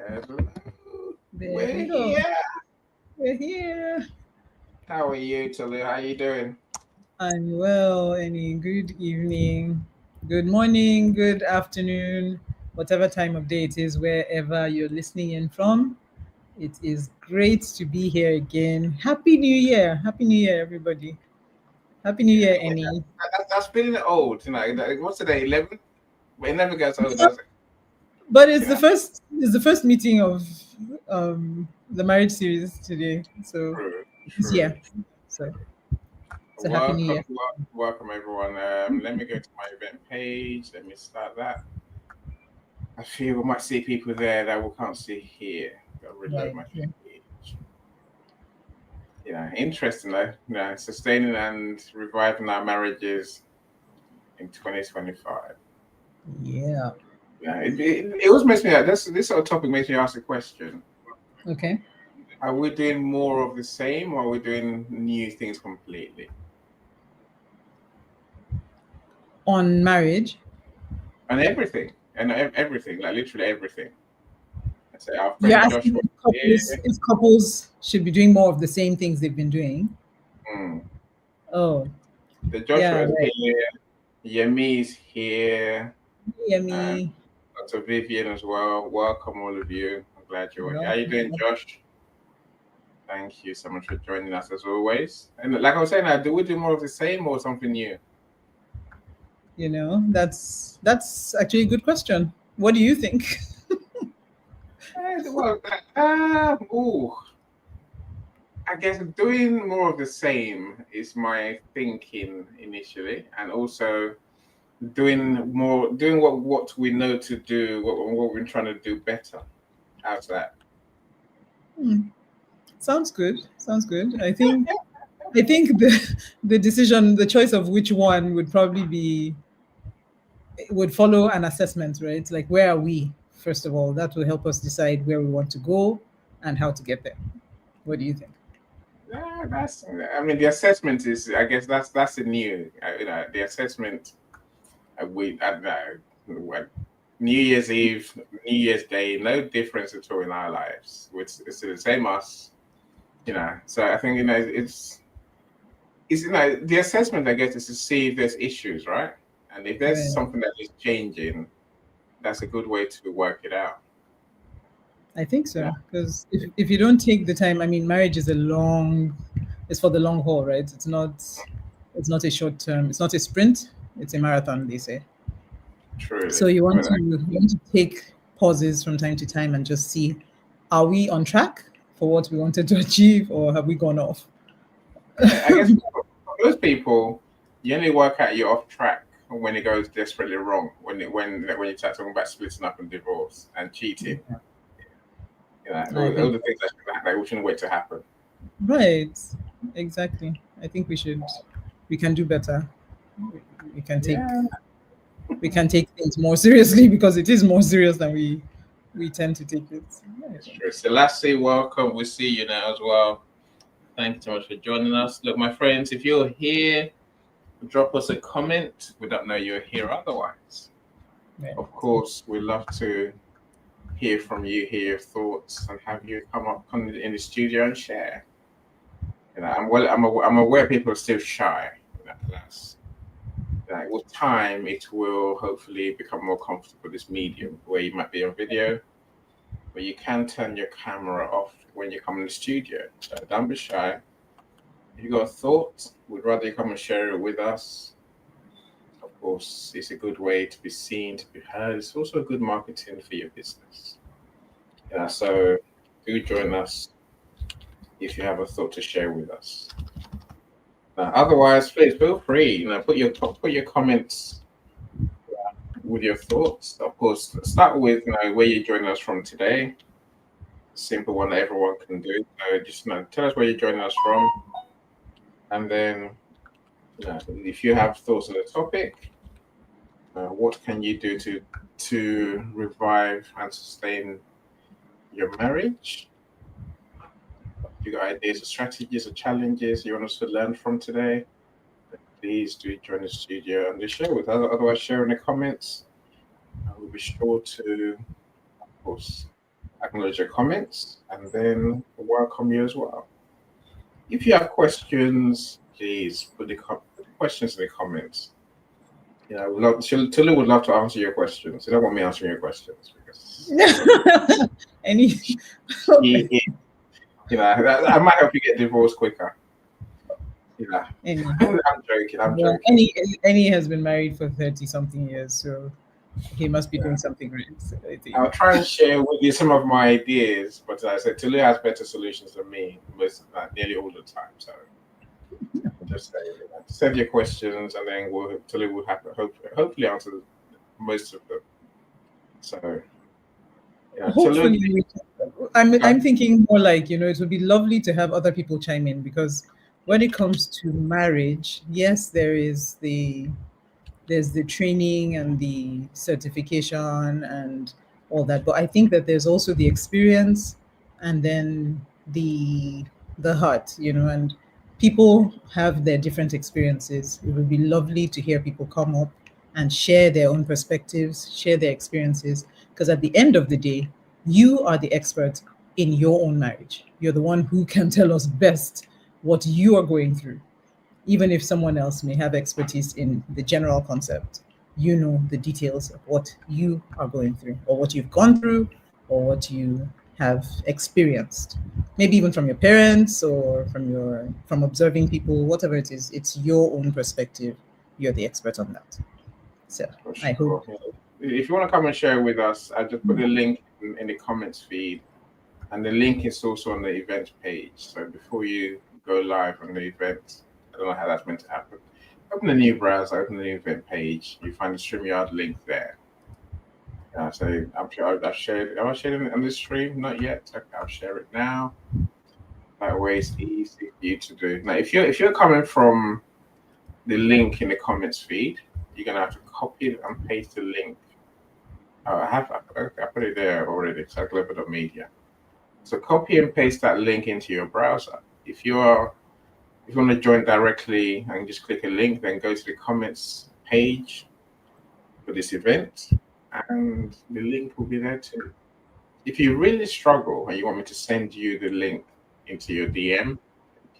Hello. There we We're go. here. We're here. How are you, Tolu? How you doing? I'm well, Any good evening, good morning, good afternoon, whatever time of day it is, wherever you're listening in from. It is great to be here again. Happy New Year. Happy New Year, everybody. Happy New Yeah, Year, Any. that's feeling old. What's today? 11? But it never gets old, does it? But You it's the know. first meeting of the marriage series today. So True. it's True. here. So it's a happy new Welcome, year. welcome everyone. Let me go to my event page. Let me start that. I feel we might see people there that we can't see here. Got to reload Right. my Yeah. page. Interesting though. Sustaining and reviving our marriages in 2025. Yeah. It always makes me this sort of topic makes me ask a question. Okay. Are we doing more of the same or are we doing new things completely? On marriage. And everything. And everything, like literally everything. I say our You're friend asking Joshua if here. couples should be doing more of the same things they've been doing. Mm. Oh, The yeah, Joshua's right. here, Yemi's here, and Yummy. Dr. Vivian as well. Welcome all of you. I'm glad you're here. How you doing, Welcome. Josh? Thank you so much for joining us as always. And like I was saying, do we do more of the same or something new? That's actually a good question. What do you think? Well, ooh, I guess doing more of the same is my thinking initially, and also doing what we know to do, what we're trying to do better. How's that? Hmm, sounds good. Sounds good. I think the choice of which one would probably be would follow an assessment, right? Like where are we? First of all, that will help us decide where we want to go and how to get there. What do you think? Yeah, that's. I mean, the assessment is. I guess that's the new. The assessment. We. What, New Year's Eve, New Year's Day, no difference at all in our lives. It's the same us. So I think it's the assessment. I guess is to see if there's issues, right? And if there's Right. something that is changing, that's a good way to work it out. I think You know. so. Because if you don't take the time, I mean, marriage is it's for the long haul, right? It's not a short term, it's not a sprint, it's a marathon, they say. So Truly. you I want mean, to you want to take pauses from time to time and just see, are we on track for what we wanted to achieve or have we gone off? I guess for most people, you only work out you're off track when it goes desperately wrong. When you start talking about splitting up and divorce and cheating, I all think the things that we shouldn't wait to happen. right. Exactly. I think we can do better. We can take Yeah. we can take things more seriously because it is more serious than we tend to take it. I It's think. true. Selassie, welcome. We see you now as well. Thank you so much for joining us. Look, my friends, if you're here, drop us a comment. We don't know you're here otherwise. Right. Of course, we love to hear from you, hear your thoughts, and have you come in the studio and share. I'm aware people are still shy. That's with time, it will hopefully become more comfortable. This medium where you might be on video, but you can turn your camera off when you come in the studio. So don't be shy. If you got a thought, we'd rather you come and share it with us. Of course, it's a good way to be seen, to be heard. It's also good marketing for your business. So do join us if you have a thought to share with us. Otherwise, please feel free. Put your comments with your thoughts. Of course, start with where you're joining us from today. Simple one that everyone can do. So just tell us where you're joining us from, and then if you have thoughts on the topic, what can you do to revive and sustain your marriage? If you got ideas or strategies or challenges you want us to learn from today, please do join the studio and share with us. Otherwise, share in the comments. We'll be sure to, of course, acknowledge your comments, and then welcome you as well. If you have questions, please put the questions in the comments. Tulu would love to answer your questions. You don't want me answering your questions because Any? I might help you get divorced quicker. Any? I'm joking. I'm Well, joking. Any has been married for 30 something years, so he must be doing something right. So I think. I'll try and share with you some of my ideas, but as I said, Tulu has better solutions than me nearly all the time. So just send your questions, and then Tulu will have to hopefully answer most of them. So yeah, hopefully, I'm thinking more like, it would be lovely to have other people chime in, because when it comes to marriage, yes, there's the training and the certification and all that, but I think that there's also the experience, and then the heart, and people have their different experiences. It would be lovely to hear people come up and share their own perspectives, share their experiences, because at the end of the day, you are the expert in your own marriage. You're the one who can tell us best what you are going through. Even if someone else may have expertise in the general concept, you know the details of what you are going through, or what you've gone through, or what you have experienced. Maybe even from your parents, or from observing people, whatever it is, it's your own perspective. You're the expert on that. So I hope. If you want to come and share with us, I just put the link in the comments feed, and the link is also on the event page. So before you go live on the event, I don't know how that's meant to happen. Open a new browser, open the new event page. You find the StreamYard link there. So I'm sure I've shared. Have I shared it on this stream? Not yet. Okay, I'll share it now. That way it's easy for you to do. Now, if you're coming from the link in the comments feed, you're gonna have to copy and paste the link. I put it there already. It's at Global.media. So copy and paste that link into your browser. If you want to join directly and just click a link, then go to the comments page for this event, and the link will be there too. If you really struggle and you want me to send you the link into your DM,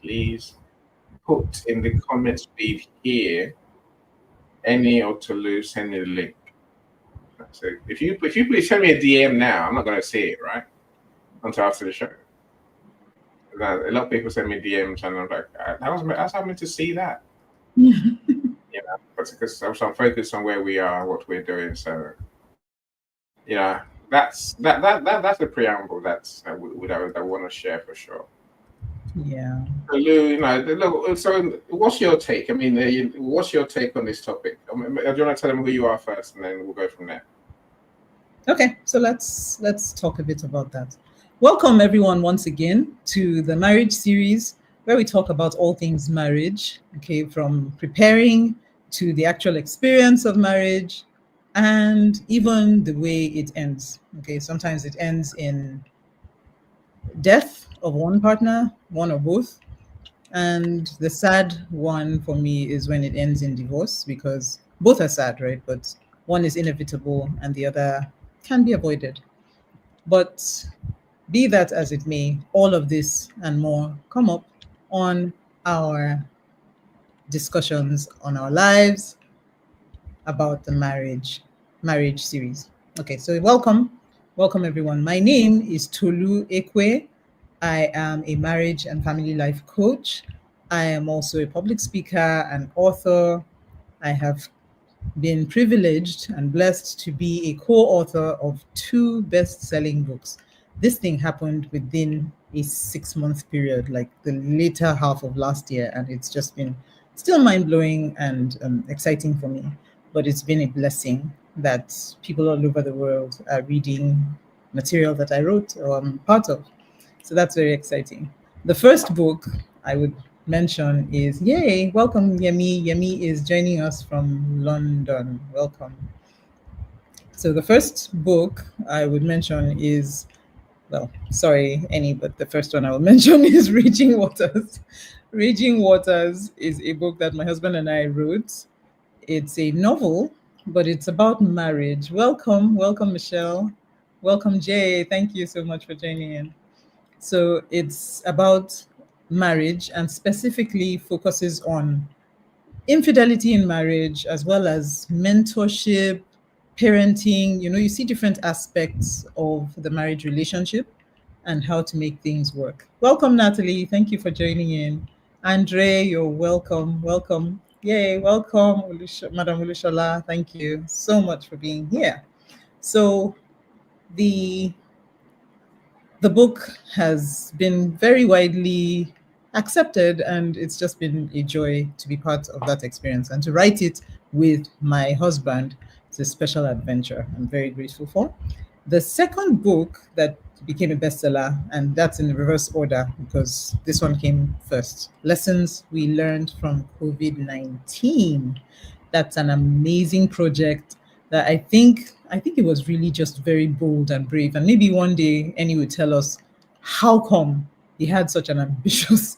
please put in the comments feed here, any or Tulu, send me the link. So if you please send me a DM now, I'm not going to see it, right? Until after the show. A lot of people send me DMs, and I'm like, how's I meant to see that? But because I'm focused on where we are, what we're doing. So, that's the preamble that I want to share for sure. Yeah. So what's your take? I mean, what's your take on this topic? Do you want to tell them who you are first, and then we'll go from there? Okay, so let's talk a bit about that. Welcome everyone once again to the marriage series, where we talk about all things marriage, okay, from preparing to the actual experience of marriage, and even the way it ends. Okay, sometimes it ends in death of one partner, one or both. And the sad one for me is when it ends in divorce, because both are sad, right? But one is inevitable and the other can be avoided. But be that as it may, all of this and more come up on our discussions on our lives about the marriage series. Okay, so welcome everyone. My name is Tolu Ekwe. I am a marriage and family life coach. I am also a public speaker and author. I have been privileged and blessed to be a co-author of 2 best-selling books. This thing happened within a 6-month period, like the later half of last year, and it's just been still mind-blowing and exciting for me. But it's been a blessing that people all over the world are reading material that I wrote or I'm part of. So that's very exciting. The first book I would mention is, yay, welcome Yemi. Yemi is joining us from London. Welcome. So the first book I would mention is, but the first one I will mention is Raging Waters. Raging Waters is a book that my husband and I wrote. It's a novel, but it's about marriage. Welcome, Michelle. Welcome, Jay. Thank you so much for joining in. So it's about marriage and specifically focuses on infidelity in marriage as well as mentorship, parenting. You know, you see different aspects of the marriage relationship and how to make things work. Welcome, Natalie. Thank you for joining in. Andre, you're welcome. Welcome. Yay, welcome, Madam Ulushola. Thank you so much for being here. So the the book has been very widely accepted, and it's just been a joy to be part of that experience and to write it with my husband. It's a special adventure I'm very grateful for. The second book that became a bestseller, and that's in the reverse order because this one came first, Lessons We Learned from COVID-19. That's an amazing project that I think it was really just very bold and brave. And maybe one day Annie will tell us how come he had such an ambitious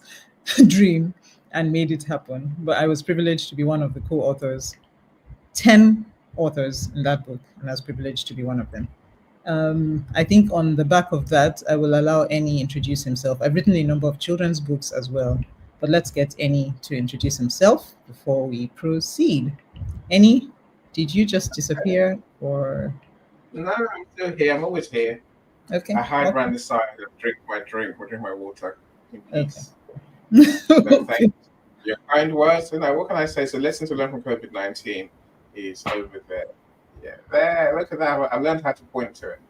dream and made it happen. But I was privileged to be one of the co-authors, 10 authors in that book, and I was privileged to be one of them. I think on the back of that, I will allow Annie introduce himself. I've written a number of children's books as well, but let's get Annie to introduce himself before we proceed. Annie, did you just disappear or? No, I'm still here. I'm always here. Okay. I hide Okay. around the side and drink my drink or drink my water in Okay. peace. But Okay. thank your kind words. What can I say? So, lesson to learn from COVID-19 is over there. Yeah, there. Look at that. I've learned how to point to it.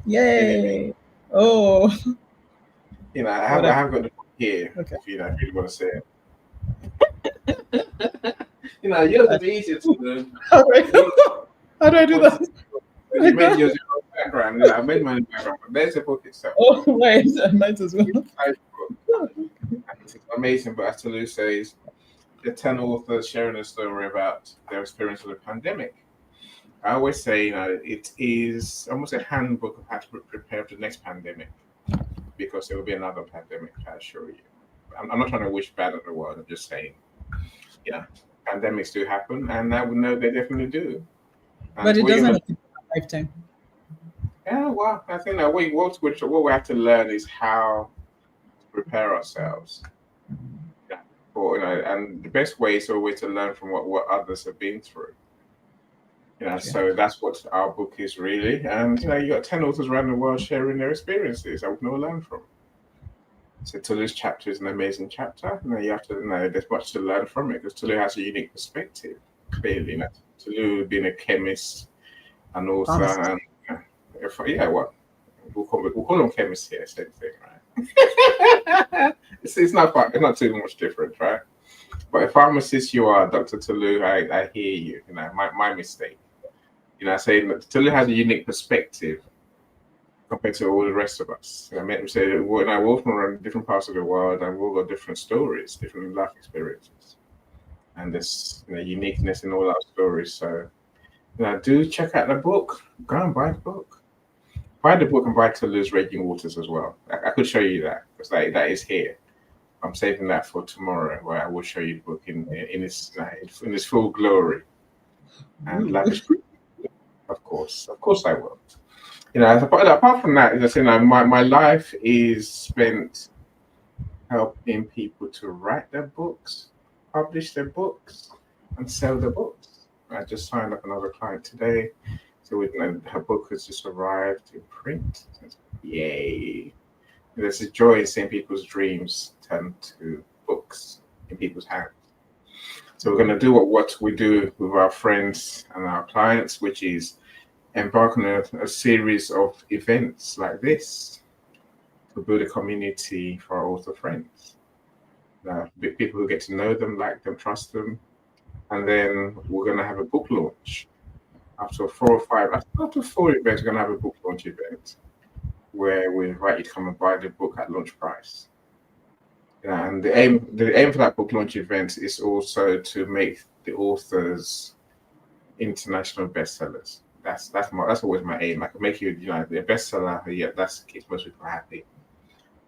Yay. Oh, I what have got the book here. Okay. If you really want to see it. Yours is easier to do. how do I do that? You made yours your own background. I made mine in background, but there's the book itself. Oh, right. I might as well. It's amazing, but as Tolu says, the 10 authors sharing a story about their experience with the pandemic. I always say, it is almost a handbook of how to prepare for the next pandemic, because there will be another pandemic, I assure you. I'm not trying to wish bad on the world. I'm just saying, pandemics do happen, and I would know they definitely do. But it doesn't happen in a lifetime. Yeah, well, I think that what we have to learn is how to prepare ourselves. And the best way is always to learn from what others have been through. So that's what our book is really. And you got 10 authors around the world sharing their experiences that we can all learn from. So Tolu's chapter is an amazing chapter. You have to know there's much to learn from it because Tolu has a unique perspective. Clearly, Tolu being a chemist and author, and we'll call them chemists here, same thing, right? it's not too much different, right? But a pharmacist you are, Dr. Tolu, I hear you. My mistake. Saying that Tolu has a unique perspective compared to all the rest of us. I meant to say that we're all from different parts of the world, and we've all got different stories, different life experiences, and there's uniqueness in all our stories. So, do check out the book. Go and buy the book. Buy the book and buy Tolu's Raging Waters as well. I could show you that because that is here. I'm saving that for tomorrow, where I will show you the book in its full glory and lavish. Of course I will. Apart from that, my life is spent helping people to write their books, publish their books, and sell their books. I just signed up another client today, so her book has just arrived in print. Yay! There's a joy in seeing people's dreams turn to books in people's hands. So we're going to do what we do with our friends and our clients, which is embark on a series of events like this to build a community for our author friends. People who get to know them, like them, trust them. And then we're going to have a book launch. After 4 events, we're going to have a book launch event where we invite you to come and buy the book at launch price. And the aim for that book launch event is also to make the authors international bestsellers. That's always my aim. I can make you a bestseller. Yeah, that keeps most people happy.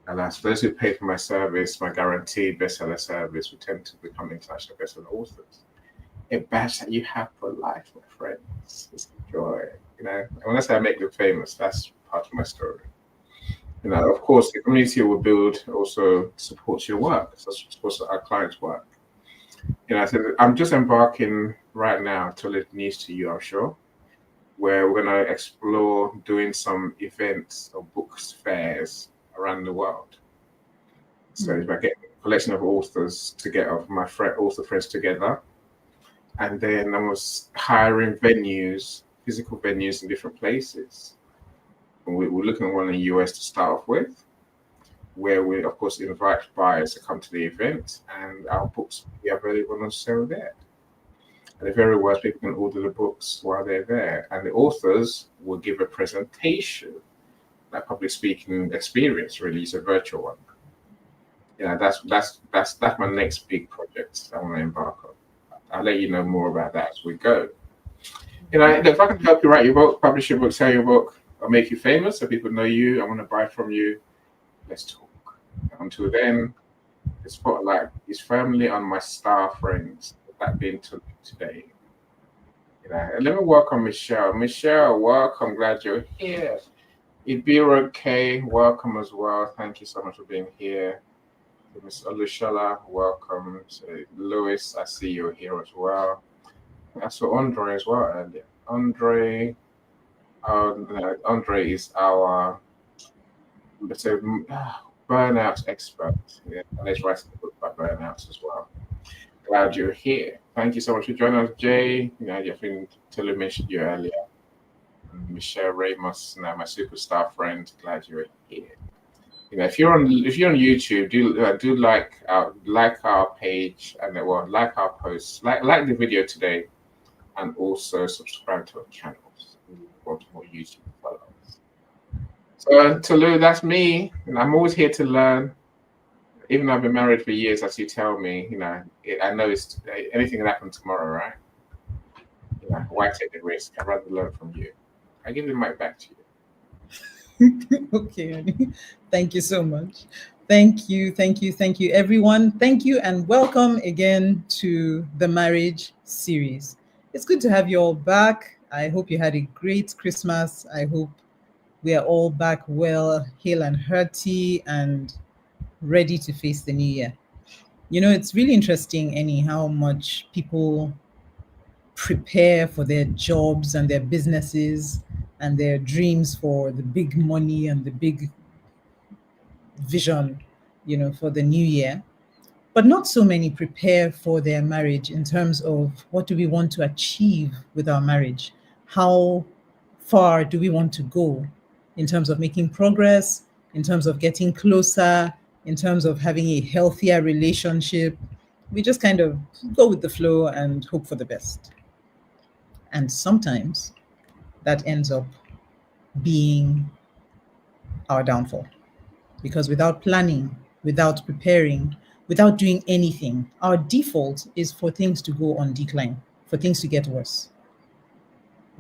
And as for those who pay for my service, my guaranteed bestseller service, we tend to become international bestseller authors. A badge that you have for life, my friends. It's a joy. And when I say I make them famous, that's part of my story. Of course, the community we build also supports your work. So supports our clients' work. So I'm just embarking right now till it news to you, I'm sure, where we're going to explore doing some events or books fairs around the world. So if I get a collection of authors together, of my author friends together, and then I was hiring venues, physical venues in different places. And we're looking at one in the US to start off with, where we, of course, invite buyers to come to the event, and our books will be available on sale there. And the very worst, people can order the books while they're there, and the authors will give a presentation, like public speaking experience. Really, it's a virtual one. That's my next big project I want to embark on. I'll let you know more about that as we go. If I can help you write your book, publish your book, sell your book, or make you famous so people know you, I want to buy from you, let's talk. Until then, the spotlight is firmly on my star friends, that being today. And let me welcome Michelle. Michelle, welcome. Glad you're here. Ibira K, welcome as well. Thank you so much for being here. Miss Olushala, welcome. So, Lewis, I see you're here as well. I saw Andre as well earlier. Andre is our, let's say, burnout expert. Yeah, and he's writing a book about burnouts as well. Glad you're here. Thank you so much for joining us, Jay. I think Tilly mentioned you earlier. And Michelle Ramos, now my superstar friend. Glad you're here. If you're on YouTube, do like our page and like our posts, like the video today, and also subscribe to our channels. We want more YouTube followers. So Tolu, that's me, and I'm always here to learn. Even though I've been married for years, as you tell me, I know it's anything can happen tomorrow, right? Why take the risk? I'd rather learn from you. I give the mic back to you. Okay, thank you so much. Thank you, everyone. Thank you, and welcome again to the marriage series. It's good to have you all back. I hope you had a great Christmas. I hope we are all back well, hale and hearty, and ready to face the new year. It's really interesting, Annie, how much people prepare for their jobs and their businesses and their dreams for the big money and the big vision, for the new year. But not so many prepare for their marriage in terms of what do we want to achieve with our marriage? How far do we want to go in terms of making progress, in terms of getting closer, in terms of having a healthier relationship? We just kind of go with the flow and hope for the best. And sometimes that ends up being our downfall. Because without planning, without preparing, without doing anything, our default is for things to go on decline, for things to get worse.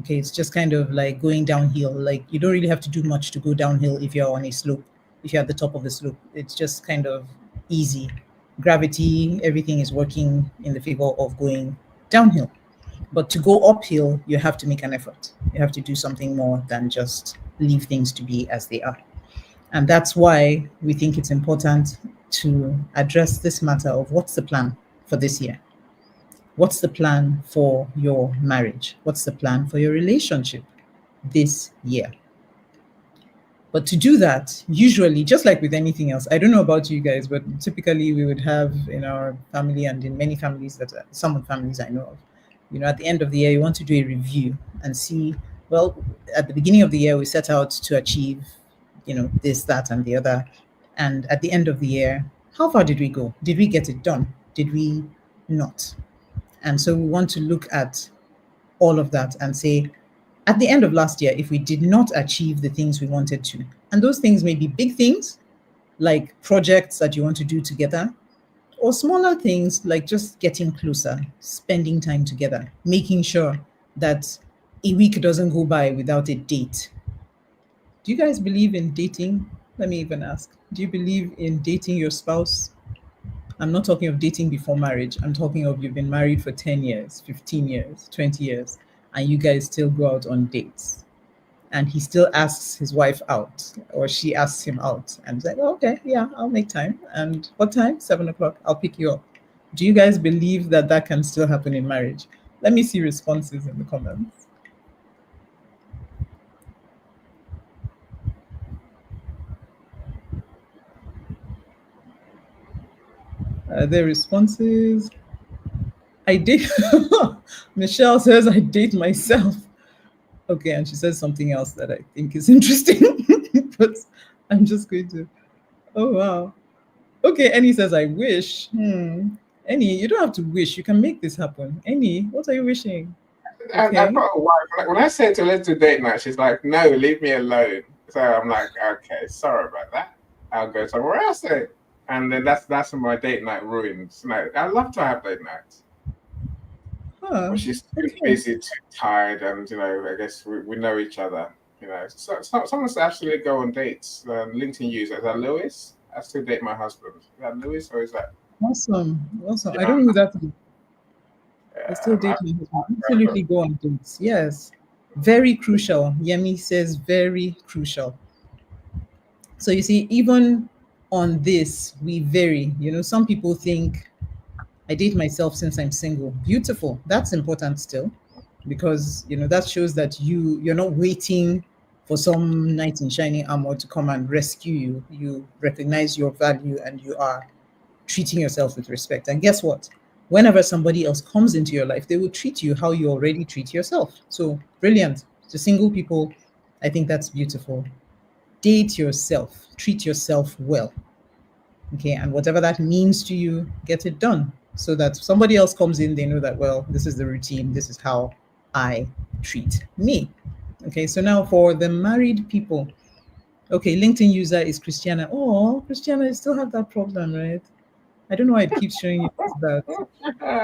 Okay, it's just kind of like going downhill. Like you don't really have to do much to go downhill if you're on a slope, if you're at the top of the slope. It's just kind of easy. Gravity, everything is working in the favor of going downhill. But to go uphill, you have to make an effort. You have to do something more than just leave things to be as they are. And that's why we think it's important to address this matter of what's the plan for this year? What's the plan for your marriage? What's the plan for your relationship this year? But to do that, usually, just like with anything else, I don't know about you guys, but typically we would have in our family and in many families, some families I know of, at the end of the year, you want to do a review and see, well, at the beginning of the year, we set out to achieve, this, that, and the other. And at the end of the year, how far did we go? Did we get it done? Did we not? And so we want to look at all of that and say, at the end of last year, if we did not achieve the things we wanted to, and those things may be big things, like projects that you want to do together, or smaller things like just getting closer, spending time together, making sure that a week doesn't go by without a date. Do you guys believe in dating? Let me even ask, do you believe in dating your spouse? I'm not talking of dating before marriage. I'm talking of you've been married for 10 years, 15 years, 20 years, and you guys still go out on dates. and he still asks his wife out, or she asks him out, and he's like, oh, okay, yeah, I'll make time. And what time? 7 o'clock. I'll pick you up. Do you guys believe that that can still happen in marriage? Let me see responses in the comments. Their responses. I date. Michelle says, I date myself. Okay, and she says something else that I think is interesting, but I'm just going to. Oh, wow. Okay, Annie says, I wish. Annie, you don't have to wish. You can make this happen. Annie, what are you wishing? I've got a wife. When I say to let's do date night, she's like, no, leave me alone. So I'm like, okay, sorry about that. I'll go somewhere else then. And then that's my date night ruins. No, I love to have date nights. But she's too busy, too tired, and I guess we know each other. So someone's actually go on dates. LinkedIn user, is that Lewis? I still date my husband. Is that Lewis or is that? Awesome. Yeah. I don't know who that is. I still date my husband. Absolutely go on dates. Yes. Very crucial. Yemi says very crucial. So you see, even on this, we vary. Some people think I date myself since I'm single. Beautiful. That's important still, because that shows that you're not waiting for some knight in shining armor to come and rescue you. You recognize your value and you are treating yourself with respect. And guess what? Whenever somebody else comes into your life, they will treat you how you already treat yourself. So brilliant. To single people, I think that's beautiful. Date yourself. Treat yourself well. Okay, and whatever that means to you, get it done, so that somebody else comes in, they know that, well, this is the routine, this is how I treat me. Okay, so now for the married people. Okay, LinkedIn user is Christiana. Oh, Christiana, you still have that problem, right? I don't know why it keeps showing you that.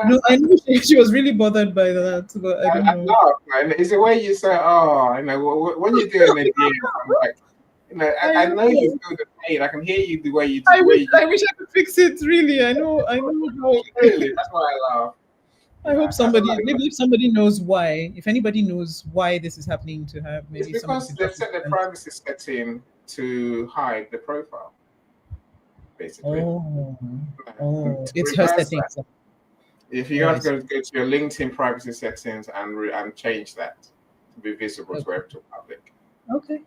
No, I know she was really bothered by that, but I don't know. It's the way you say, oh, when you're doing it, I'm like, I know you feel the pain. I can hear you the way you do. I wish I could fix it. Really, I know how. Really, that's why I laugh. I hope maybe if somebody knows why, if anybody knows why this is happening to her, maybe it's because they've set the privacy setting to hide the profile, basically. Oh, it's her settings. If you have to go to your LinkedIn privacy settings and change that to be visible to public. Okay.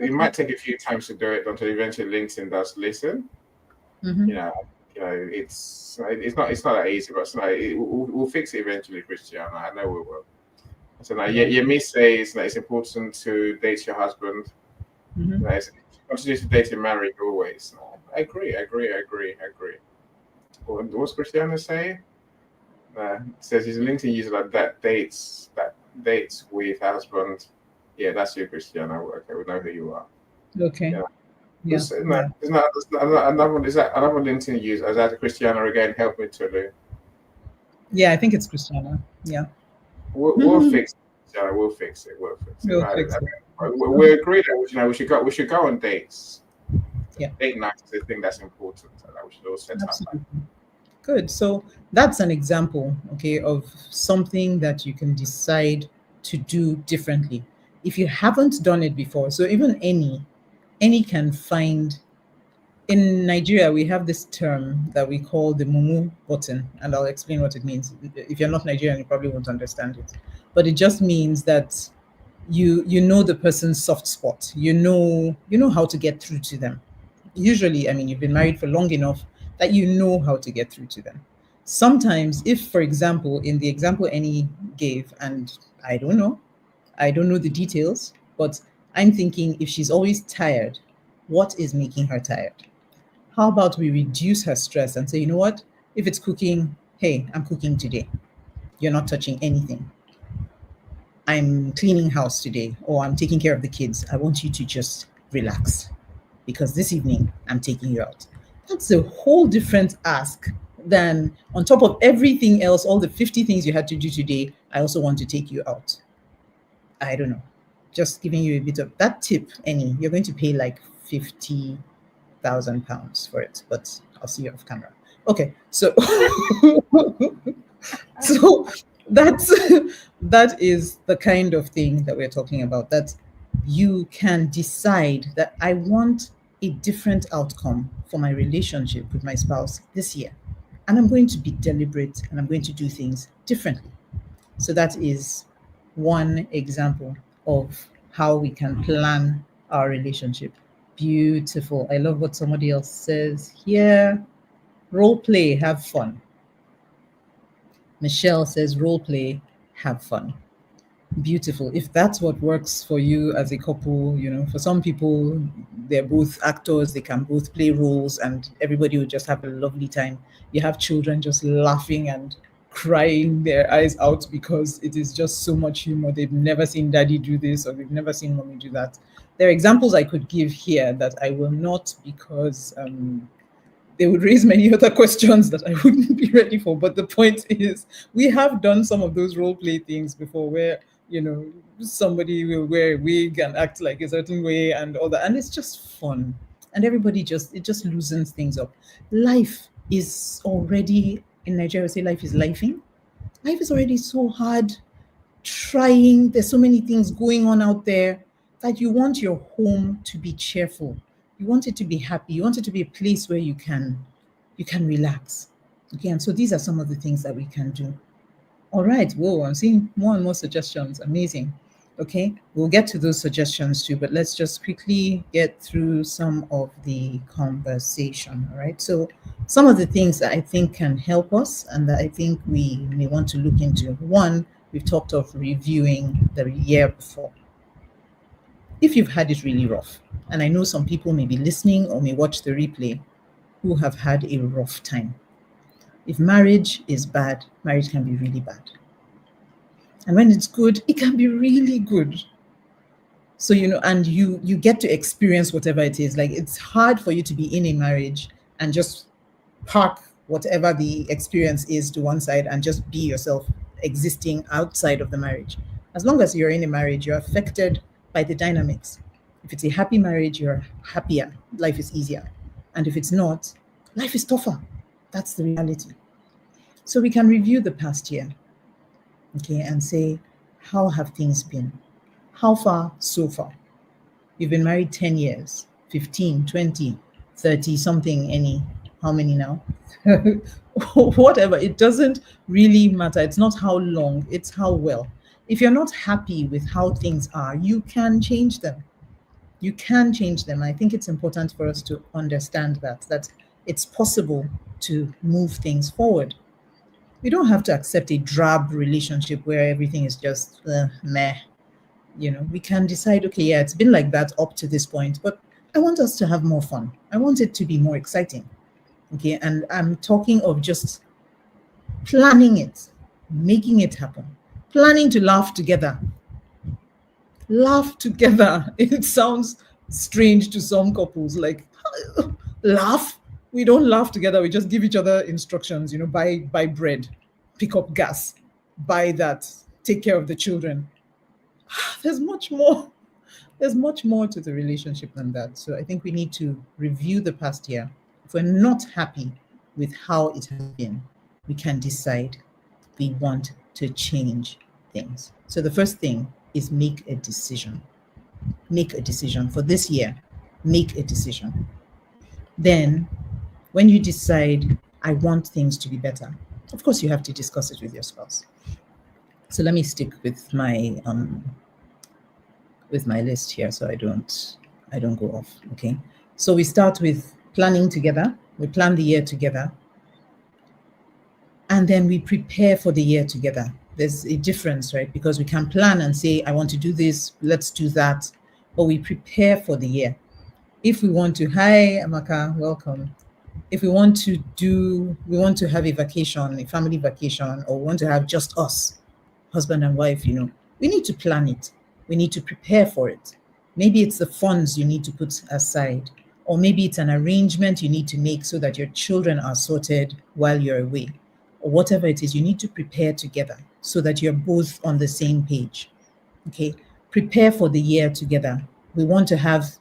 It might take a few times to do it until eventually LinkedIn does listen. Mm-hmm. It's not that easy, but we'll fix it eventually, Christiana. I know we will. So now, Yemi says that it's important to date your husband. Mm-hmm. Continue to date in marriage always. I agree. What's Christiana saying? Says he's a LinkedIn user that dates with husband. Yeah, that's you, Christiana. Okay, we know who you are. Okay. Yeah. There's another LinkedIn user. Is that Christiana again? Help me to. Yeah, I think it's Christiana. Yeah. We'll fix it. Christiana, we'll fix it. We agree that we should go on dates. Yeah. Date night is the thing that's important. That we should all set up. Good. So that's an example, okay, of something that you can decide to do differently. If you haven't done it before, so even any can find. In Nigeria, we have this term that we call the mumu button, and I'll explain what it means. If you're not Nigerian, you probably won't understand it, but it just means that you know the person's soft spot. You know how to get through to them. Usually, you've been married for long enough that you know how to get through to them. Sometimes, if, for example, in the example Annie gave, and I don't know the details, but I'm thinking if she's always tired, what is making her tired? How about we reduce her stress and say, you know what? If it's cooking, hey, I'm cooking today. You're not touching anything. I'm cleaning house today, or I'm taking care of the kids. I want you to just relax, because this evening I'm taking you out. That's a whole different ask than, on top of everything else, all the 50 things you had to do today, I also want to take you out. I don't know. Just giving you a bit of that tip, Annie. You're going to pay like £50,000 for it, but I'll see you off camera. Okay, so That's that is the kind of thing that we're talking about, that you can decide that I want a different outcome for my relationship with my spouse this year, and I'm going to be deliberate and I'm going to do things differently. So that is one example of how we can plan our relationship. Beautiful. I love what somebody else says here. Role play, have fun. Michelle says role play, have fun. Beautiful. If that's what works for you as a couple, for some people, they're both actors, they can both play roles, and everybody will just have a lovely time. You have children just laughing and crying their eyes out because it is just so much humor. They've never seen daddy do this, or they've never seen mommy do that. There are examples I could give here that I will not, because they would raise many other questions that I wouldn't be ready for. But the point is, we have done some of those role play things before where, somebody will wear a wig and act like a certain way and all that. And it's just fun. And everybody it just loosens things up. Life is already, in Nigeria, we say life is lifing. Life is already so hard, trying. There's so many things going on out there that you want your home to be cheerful. You want it to be happy. You want it to be a place where you can relax. Okay, and so these are some of the things that we can do. All right. Whoa, I'm seeing more and more suggestions. Amazing. Okay, we'll get to those suggestions too, but let's just quickly get through some of the conversation. All right. So some of the things that I think can help us and that I think we may want to look into. One, we've talked of reviewing the year before. If you've had it really rough, and I know some people may be listening or may watch the replay who have had a rough time. If marriage is bad, marriage can be really bad. And when it's good, it can be really good. So, and you get to experience whatever it is. Like, it's hard for you to be in a marriage and just park whatever the experience is to one side and just be yourself existing outside of the marriage. As long as you're in a marriage, you're affected by the dynamics. If it's a happy marriage, you're happier. Life is easier. And if it's not, life is tougher. That's the reality. So we can review the past year, okay, and say, how have things been? How far so far? You've been married 10 years, 15, 20, 30, something, how many now? Whatever. It doesn't really matter. It's not how long, it's how well. If you're not happy with how things are, you can change them. You can change them. I think it's important for us to understand that it's possible to move things forward. We don't have to accept a drab relationship where everything is just meh. We can decide, okay, yeah, it's been like that up to this point, but I want us to have more fun. I want it to be more exciting. Okay, and I'm talking of just planning it, making it happen. Planning to laugh together. Laugh together. It sounds strange to some couples, like, laugh? We don't laugh together. We just give each other instructions, buy bread, pick up gas, buy that, take care of the children. There's much more. There's much more to the relationship than that. So I think we need to review the past year. If we're not happy with how it has been, we can decide we want to change things. So the first thing is make a decision. Make a decision for this year. Make a decision. Then, when you decide, I want things to be better, of course you have to discuss it with your spouse. So let me stick with my list here so I don't go off. Okay. So we start with planning together. We plan the year together. And then we prepare for the year together. There's a difference, right? Because we can plan and say, I want to do this, let's do that. But we prepare for the year. If we want to, hi, Amaka, welcome. If we want to have a vacation, a family vacation, or we want to have just us, husband and wife, we need to plan it. We need to prepare for it. Maybe it's the funds you need to put aside, or maybe it's an arrangement you need to make so that your children are sorted while you're away, or whatever it is. You need to prepare together so that you're both on the same page. Okay, prepare for the year together. We want to have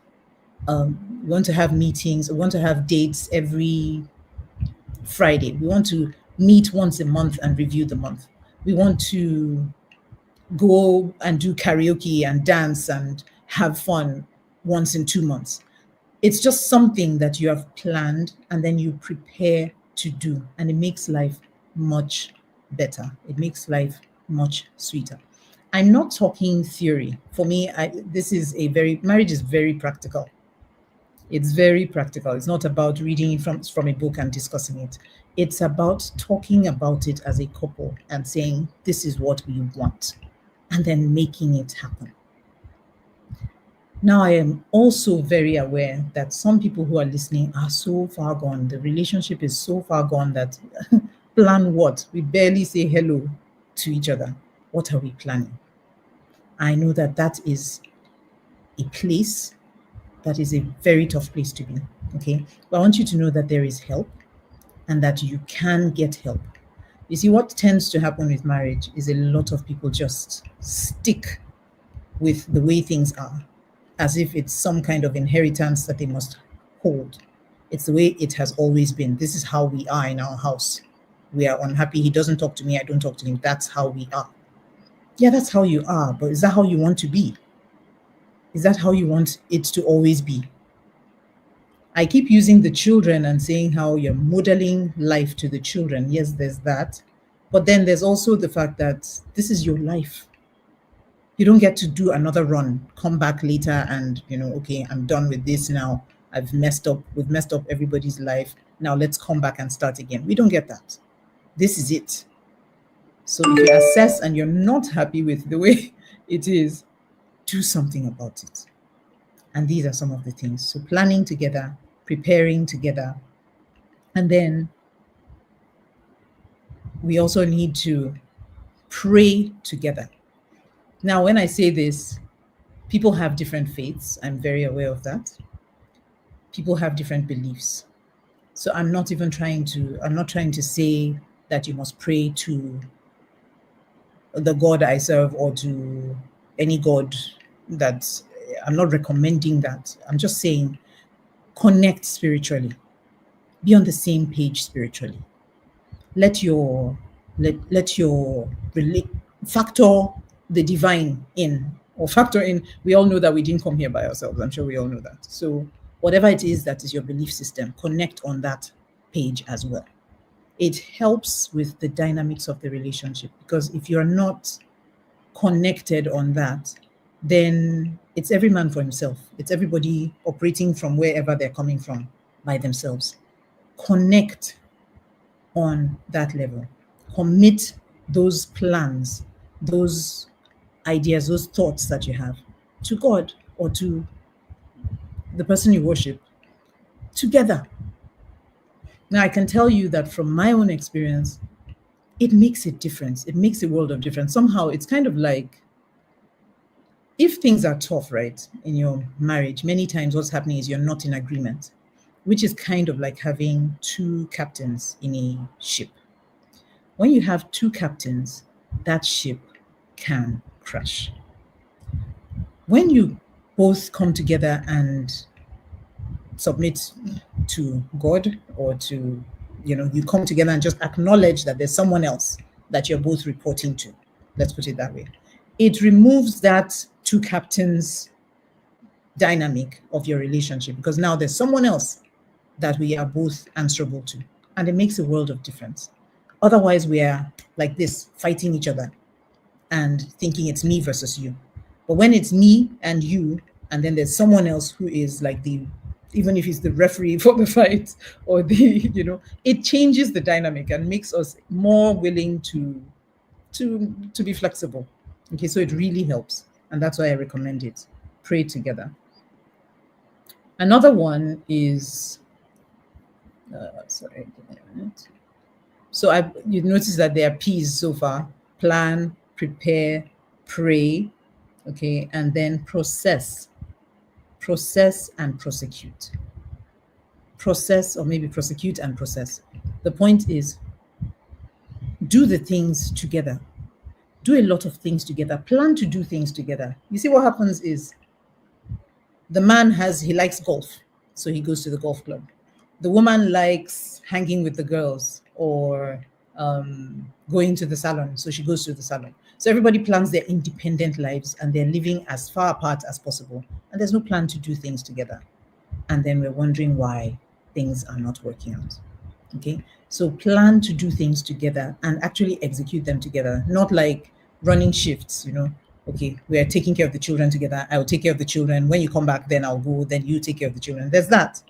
meetings. We want to have dates every Friday. We want to meet once a month and review the month. We want to go and do karaoke and dance and have fun once in 2 months. It's just something that you have planned and then you prepare to do, and it makes life much better. It makes life much sweeter. I'm not talking theory. For me, marriage is very practical. It's very practical. It's not about reading from a book and discussing it. It's about talking about it as a couple and saying, this is what we want, and then making it happen. Now, I am also very aware that some people who are listening are so far gone. The relationship is so far gone that plan what? We barely say hello to each other. What are we planning? I know that that is a place that is a very tough place to be. Okay. But I want you to know that there is help and that you can get help. You see, what tends to happen with marriage is a lot of people just stick with the way things are as if it's some kind of inheritance that they must hold. It's the way it has always been. This is how we are in our house. We are unhappy. He doesn't talk to me. I don't talk to him. That's how we are. Yeah, that's how you are. But is that how you want to be? Is that how you want it to always be? I keep using the children and saying how you're modeling life to the children. Yes, there's that. But then there's also the fact that this is your life. You don't get to do another run, come back later and, okay, I'm done with this now. We've messed up everybody's life. Now let's come back and start again. We don't get that. This is it. So if you assess and you're not happy with the way it is, do something about it. And these are some of the things. So planning together, preparing together, and then we also need to pray together. Now, when I say this, people have different faiths. I'm very aware of that. People have different beliefs. So I'm not trying to say that you must pray to the God I serve or to any God. I'm not recommending that. I'm just saying connect spiritually. Be on the same page spiritually. Factor the divine in, or factor in. We all know that we didn't come here by ourselves. I'm sure we all know that. So whatever it is that is your belief system, connect on that page as well. It helps with the dynamics of the relationship, because if you're not connected on that, then it's every man for himself. It's everybody operating from wherever they're coming from by themselves. Connect on that level. Commit those plans, those ideas, those thoughts that you have to God or to the person you worship together. Now, I can tell you that from my own experience, it makes a difference. It makes a world of difference. Somehow, it's kind of like, if things are tough, right, in your marriage, many times what's happening is you're not in agreement, which is kind of like having two captains in a ship. When you have two captains, that ship can crash. When you both come together and submit to God, or to, you come together and just acknowledge that there's someone else that you're both reporting to, let's put it that way, it removes that two captains dynamic of your relationship, because now there's someone else that we are both answerable to, and it makes a world of difference. Otherwise, we are like this, fighting each other and thinking it's me versus you. But when it's me and you, and then there's someone else who is like even if he's the referee for the fight, or it changes the dynamic and makes us more willing to be flexible. Okay, so it really helps. And that's why I recommend it. Pray together. Another one is, sorry, give me a minute. So you notice that there are P's so far: plan, prepare, pray, okay, and then process and prosecute. Process, or maybe prosecute and process. The point is, do the things together. Do a lot of things together. Plan to do things together. You see, what happens is, the man he likes golf, so he goes to the golf club. The woman likes hanging with the girls, or going to the salon, so she goes to the salon. So everybody plans their independent lives and they're living as far apart as possible, and there's no plan to do things together. And then we're wondering why things are not working out. Okay, so plan to do things together and actually execute them together, not like running shifts. Okay, we're taking care of the children together. I will take care of the children. When you come back, then I'll go. Then you take care of the children. There's that.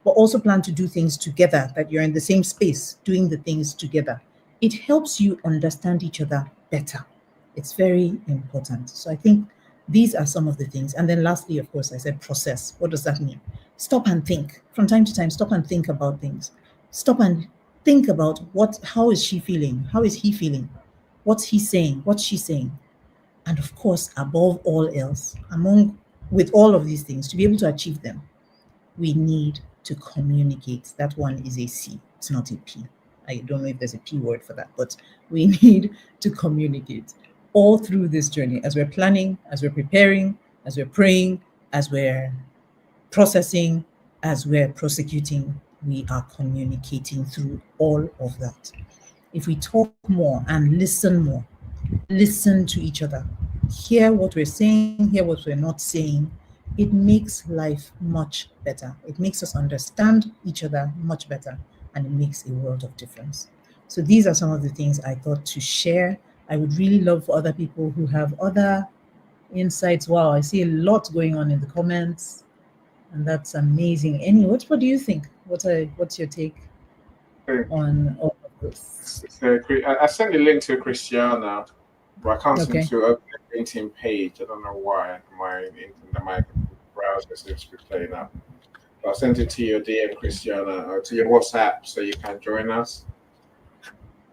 But also plan to do things together, that you're in the same space doing the things together. It helps you understand each other better. It's very important. So I think these are some of the things. And then lastly, of course, I said process. What does that mean? Stop and think. From time to time, stop and think about things. Stop and think about how is she feeling? How is he feeling? What's he saying? What's she saying? And of course, above all else, with all of these things, to be able to achieve them, we need to communicate. That one is a C. It's not a P. I don't know if there's a P word for that, but we need to communicate all through this journey, as we're planning, as we're preparing, as we're praying, as we're processing, as we're prosecuting. We are communicating through all of that. If we talk more and listen more, listen to each other, hear what we're saying, hear what we're not saying, it makes life much better. It makes us understand each other much better, and it makes a world of difference. So these are some of the things I thought to share. I would really love for other people who have other insights. Wow, I see a lot going on in the comments, and that's amazing. Annie, what do you think? What's your take on all of this? I sent a link to Christiana, but I can't seem to open the LinkedIn page. I don't know why. My browser seems to be playing up. But I'll send it to your DM, Christiana, or to your WhatsApp, so you can join us.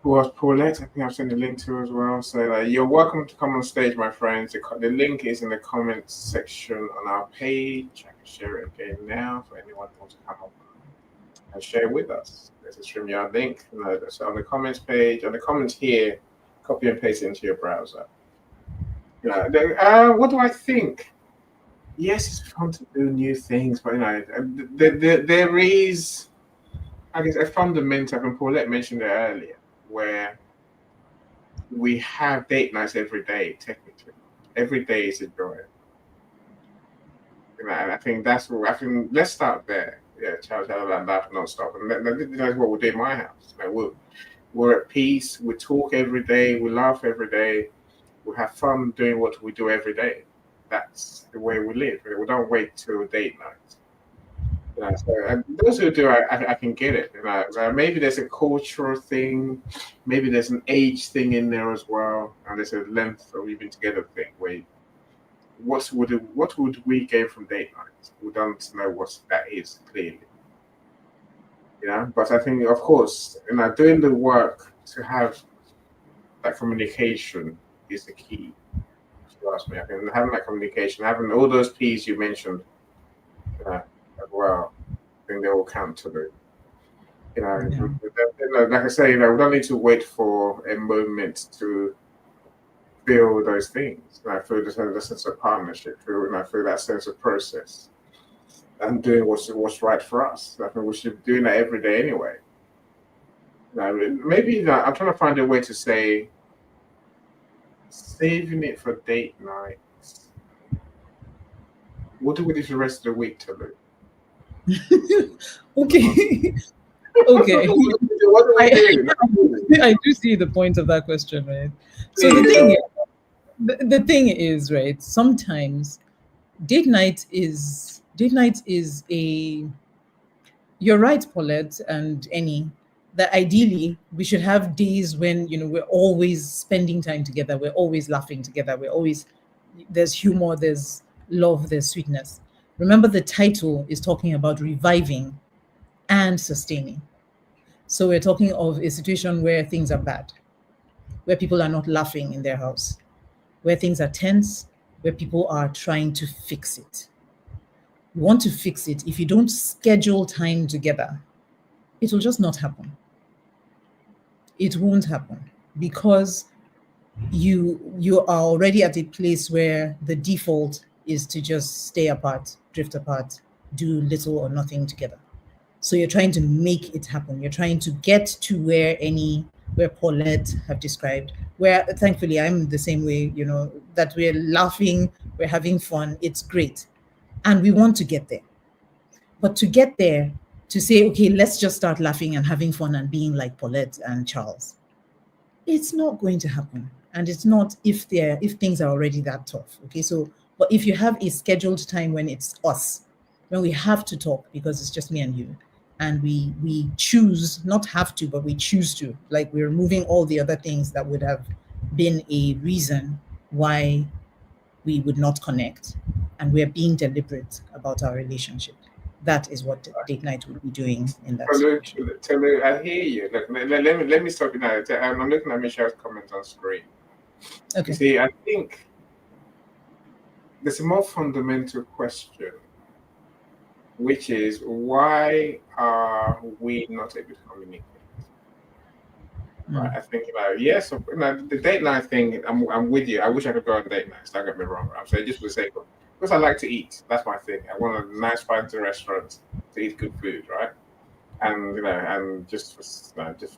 Who else? Paulette, I think I've sent a link to as well. So you're welcome to come on stage, my friends. The link is in the comments section on our page. I can share it again now for anyone who wants to come up and share with us. There's a StreamYard link. So on the comments page, on the comments here, copy and paste it into your browser. What do I think? Yes, it's fun to do new things, but there is, I guess, a fundamental, and Paulette mentioned it earlier, where we have date nights every day. Technically, every day is a joy. And I think let's start there. Yeah, Charles, and laugh non-stop, and that's what we do in my house. We're at peace. We talk every day. We laugh every day. We have fun doing what we do every day. That's the way we live. We don't wait till date night. So those who do, I can get it. Maybe there's a cultural thing. Maybe there's an age thing in there as well, and there's a length of even together thing. Where what would we gain from date night? We don't know what that is clearly. But I think, of course, doing the work to have that communication is the key. If you ask me, I think having that communication, having all those P's you mentioned as well, I think they all count to the. Like I say, we don't need to wait for a moment to feel those things. Feel the sense of partnership. Feel that sense of process. And doing what's right for us. I think we should be doing that every day anyway. Maybe I'm trying to find a way to say saving it for date nights. What do we do for the rest of the week, Tolu? Okay. Okay. What do we do? I do see the point of that question, right? So the thing is, right, sometimes date night is you're right, Paulette and Annie, that ideally we should have days when we're always spending time together, we're always laughing together, there's humor, there's love, there's sweetness. Remember, the title is talking about reviving and sustaining. So we're talking of a situation where things are bad, where people are not laughing in their house, where things are tense, where people are trying to fix it. You want to fix it. If you don't schedule time together, it will just not happen. It won't happen because you are already at a place where the default is to just stay apart, drift apart, do little or nothing together. So you're trying to make it happen. You're trying to get to where Annie where Paulette have described, where thankfully I'm the same way, that we're laughing, we're having fun, it's great. And we want to get there. But to get there, to say, okay, let's just start laughing and having fun and being like Paulette and Charles, it's not going to happen. And it's not if things are already that tough. Okay. So, but if you have a scheduled time when it's us, when we have to talk because it's just me and you, and we choose, not have to, but we choose to, like we're removing all the other things that would have been a reason why we would not connect, and we're being deliberate about our relationship. That is what date night would be doing in that situation. Tolu, I hear you. Look, let me stop you now. I'm looking at Michelle's comments on screen. Okay. You see, I think there's a more fundamental question, which is why are we not able to communicate? Right, I think yes, the date night thing. I'm with you. I wish I could go on date nights. Don't get me wrong. I'm saying just for the sake of, because I like to eat. That's my thing. I want a nice fancy restaurant to eat good food, right? And and just for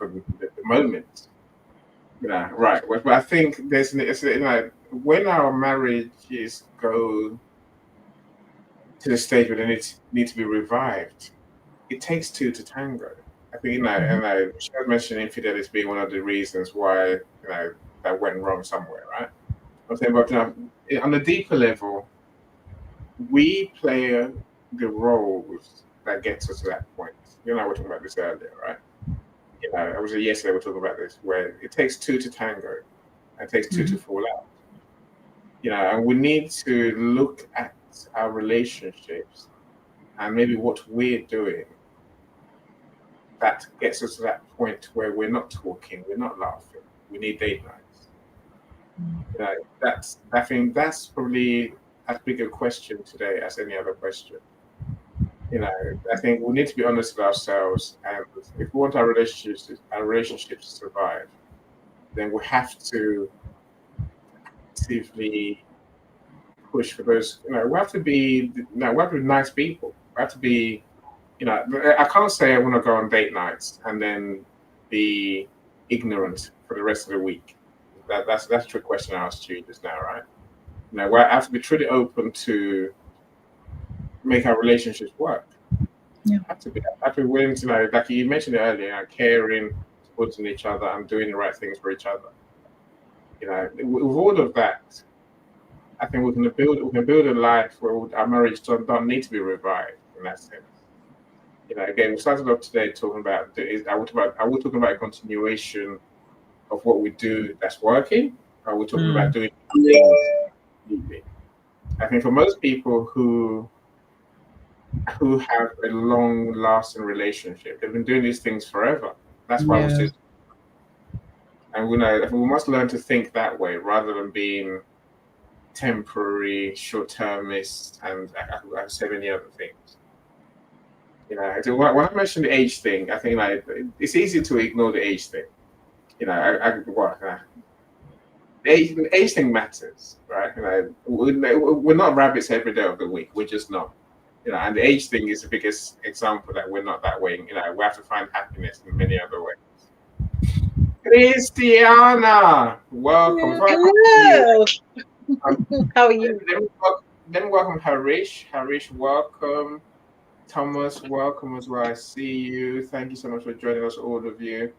the moment, right. But I think when our marriages go to the stage where they need to be revived, it takes two to tango. I think and she was mentioning infidelity being one of the reasons why that went wrong somewhere, right? I'm saying, but on a deeper level, we play the roles that gets us to that point. You and I were talking about this earlier, right? I was yesterday we were talking about this, where it takes two to tango, and it takes two to fall out. And we need to look at our relationships and maybe what we're doing that gets us to that point where we're not talking, we're not laughing. We need date nights. I think that's probably as big a question today as any other question. I think we need to be honest with ourselves, and if we want our relationships to survive, then we have to actively push for those. We have to be nice people. We have to be. I can't say I want to go on date nights and then be ignorant for the rest of the week. That's a trick question I asked you just now, right? We have to be truly open to make our relationships work. Yeah. Have to be willing to, like you mentioned earlier, caring, supporting each other, and doing the right things for each other. With all of that, I think we can build a life where our marriage don't need to be revived in that sense. Again, we started off today talking about are we talking about a continuation of what we do that's working? Or are we talking about doing things? I think for most people who have a long-lasting relationship, they've been doing these things forever. That's why we say, and we must learn to think that way rather than being temporary, short-termist, and so many other things. When I mentioned the age thing, I think it's easy to ignore the age thing. The age thing matters, right? We're not rabbits every day of the week. We're just not. And the age thing is the biggest example that we're not that way. We have to find happiness in many other ways. Christiana, welcome. Hello. How are you? Then welcome Harish. Harish, welcome. Thomas, welcome as well. I see you. Thank you so much for joining us, all of you.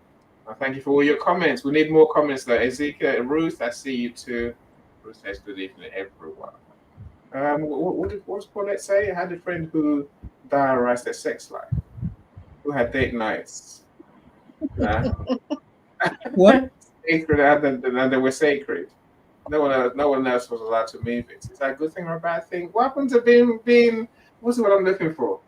Thank you for all your comments. We need more comments though. Ezekiel, Ruth, I see you too. Ruth says good evening, everyone. What's Paulette say? I had a friend who diarized their sex life, who had date nights. What? Sacred, and they were sacred. No one else was allowed to move it. Is that a good thing or a bad thing? What happened to being? What's what I'm looking for?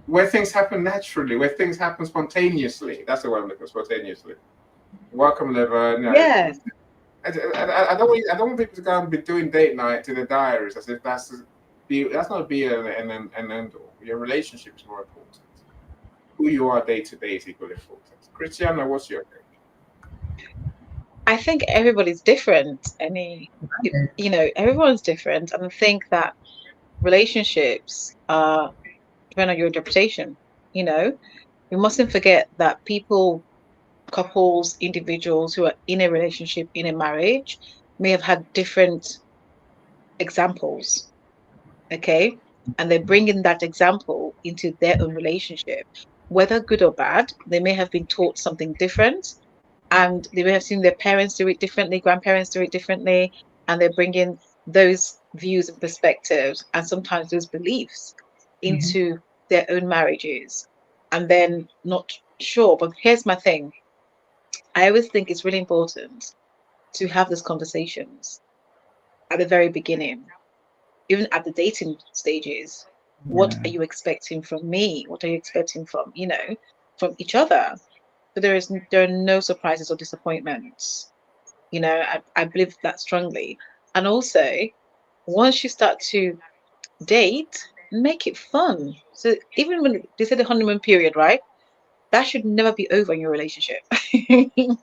Where things happen naturally, where things happen spontaneously. That's the word I'm looking for, spontaneously. Welcome, Liver. Yes. I don't want people to go and be doing date night in their diaries as if that's not be an end all. Your relationship is more important. Who you are day to day is equally important. Christiana, what's your take? I think everybody's different. Everyone's different, and I think that relationships depend on your interpretation. We mustn't forget that people couples, individuals who are in a relationship, in a marriage, may have had different examples, okay? And they bring in that example into their own relationship. Whether good or bad, they may have been taught something different, and they may have seen their parents do it differently, grandparents do it differently, and they bring in those views and perspectives and sometimes those beliefs into their own marriages. And then not sure, but here's my thing. I always think it's really important to have those conversations at the very beginning, even at the dating stages. What Yeah. are you expecting from me? What are you expecting from, from each other? So there are no surprises or disappointments. I believe that strongly. And also, once you start to date, make it fun. So even when they say the honeymoon period, right? That should never be over in your relationship. You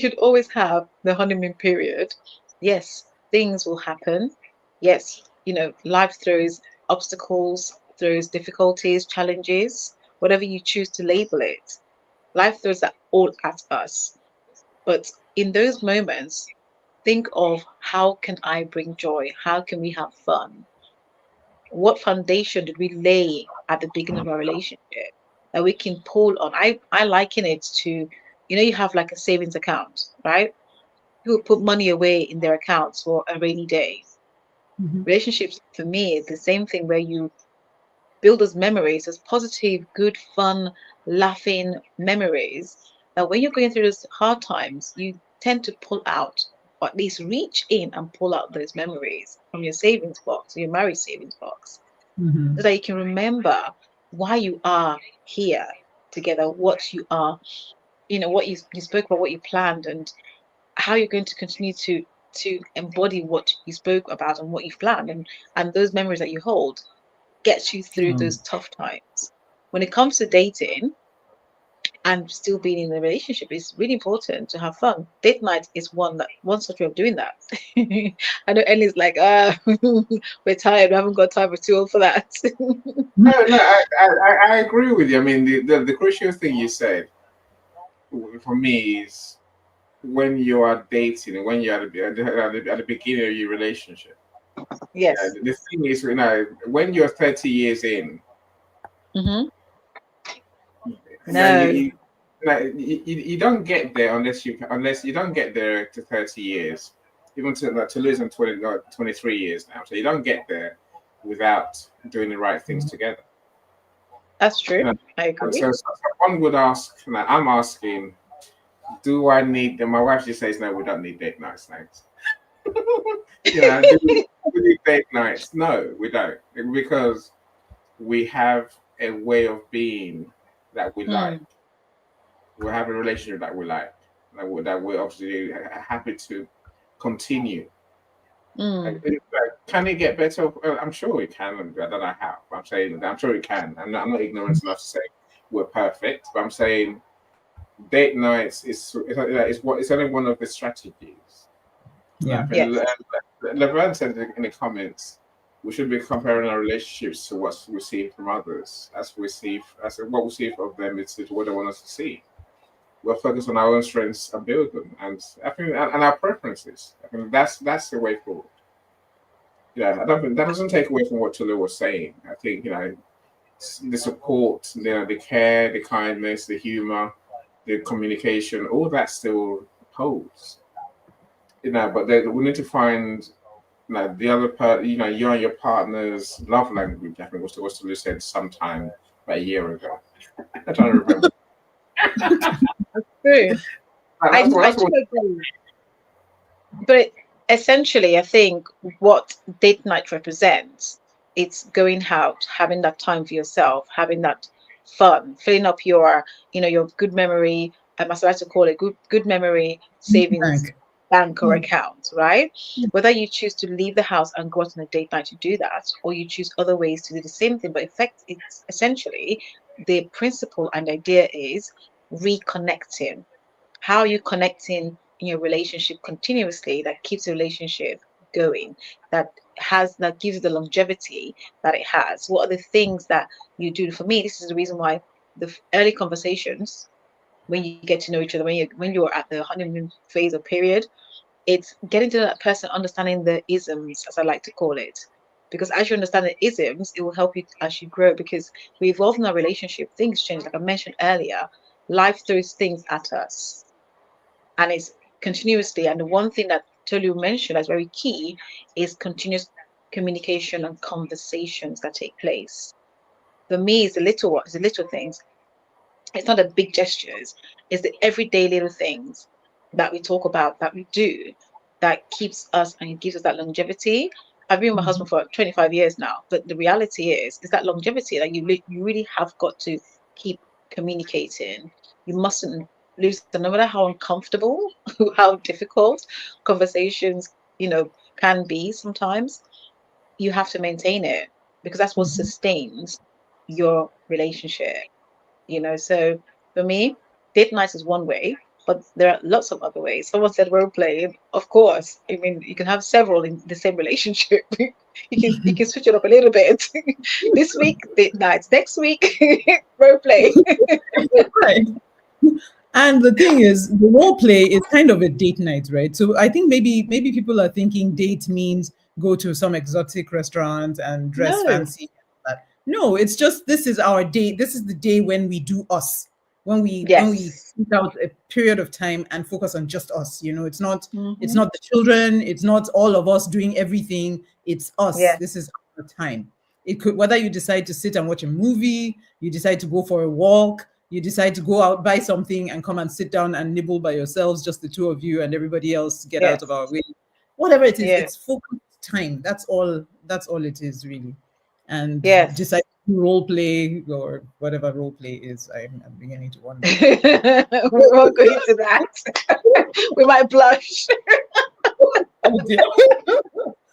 should always have the honeymoon period. Yes, things will happen. Yes, life throws obstacles, throws difficulties, challenges, whatever you choose to label it. Life throws that all at us. But in those moments, think of how can I bring joy? How can we have fun? What foundation did we lay at the beginning of our relationship that we can pull on? I liken it to, you have like a savings account, right? People put money away in their accounts for a rainy day. Relationships, for me, is the same thing, where you build those memories, those positive, good, fun, laughing memories, that when you're going through those hard times, you tend to pull out, or at least reach in and pull out those memories from your savings box, or your marriage savings box, so that you can remember why you are here together, what you are, what you spoke about, what you planned, and how you're going to continue to embody what you spoke about and what you've planned, and those memories that you hold gets you through those tough times. When it comes to dating and still being in a relationship, it's really important to have fun. Date night is one such way of doing that. I know Ellie's like, we're tired, we haven't got time for two for that. No, I agree with you. I mean, the crucial thing you said for me is when you are dating and when you're at the beginning of your relationship. Yes. The thing is, when you're 30 years in, Mm-hmm. then No. you don't get there unless you don't get there to 30 years, even to lose in 23 years now. So you don't get there without doing the right things together. That's true. You know, I agree. so one would ask, I'm asking, do I need them? My wife just says, no, we don't need date nights. Thanks. Do we need date nights? No, we don't. Because we have a way of being that we like. We have a relationship that we like, that we're obviously happy to continue. Can it get better? I'm sure it can. I don't know how. But I'm sure it can. I'm not ignorant enough to say we're perfect, but I'm saying date nights is it's only one of the strategies. Yeah. Yes. Laverne said in the comments, we should be comparing our relationships to what's received from others. As what we see of them is what they want us to see. We'll focus on our own strengths and build them, and I think and our preferences. I think that's the way forward. Yeah, I don't think that doesn't take away from what Tulu was saying. I think the support, the care, the kindness, the humor, the communication, all that still holds. But we need to find the other part. You and your partner's love language. I think was Tulu said sometime about a year ago. I don't remember. True. I That's what- do agree. But essentially, I think what date night represents, it's going out, having that time for yourself, having that fun, filling up your good memory. I must like to call it good memory savings bank or account, right? Whether you choose to leave the house and go out on a date night to do that, or you choose other ways to do the same thing, but it's essentially the principle and idea is reconnecting. How are you connecting in your relationship continuously that keeps the relationship going, that gives you the longevity that it has? What are the things that you do? For me, this is the reason why the early conversations when you get to know each other, when you're at the honeymoon phase or period, it's getting to know that person, understanding the isms, as I like to call it. Because as you understand the isms, it will help you as you grow. Because we evolve in our relationship, things change. Like I mentioned earlier, life throws things at us, and it's continuously. And the one thing that Tolu mentioned as very key is continuous communication and conversations that take place. For me, it's the little things. It's not the big gestures. It's the everyday little things that we talk about, that we do, that keeps us and it gives us that longevity. I've been with my husband for 25 years now, but the reality is that longevity that you really have got to keep communicating. You mustn't lose them, no matter how uncomfortable, how difficult conversations, can be sometimes. You have to maintain it, because that's what sustains your relationship. So for me, date night is one way, but there are lots of other ways. Someone said role play. Of course, I mean, you can have several in the same relationship. you can switch it up a little bit. This week date nights, next week role play. Right. And the thing is, the role play is kind of a date night, right? So I think maybe people are thinking date means go to some exotic restaurant and dress No. fancy. No, it's just, this is our day. This is the day when we do us. When we Yes. take out a period of time and focus on just us. It's not it's Mhm. not the children, it's not all of us doing everything. It's us. Yeah. This is our time. It could, whether you decide to sit and watch a movie, you decide to go for a walk, you decide to go out, buy something, and come and sit down and nibble by yourselves, just the two of you, and everybody else get out of our way. Whatever it is, Yeah. it's focused time. That's all it is, really. And Yes. decide to role play or whatever role play is. I'm beginning to wonder. We won't go into that. We might blush. Oh, dear.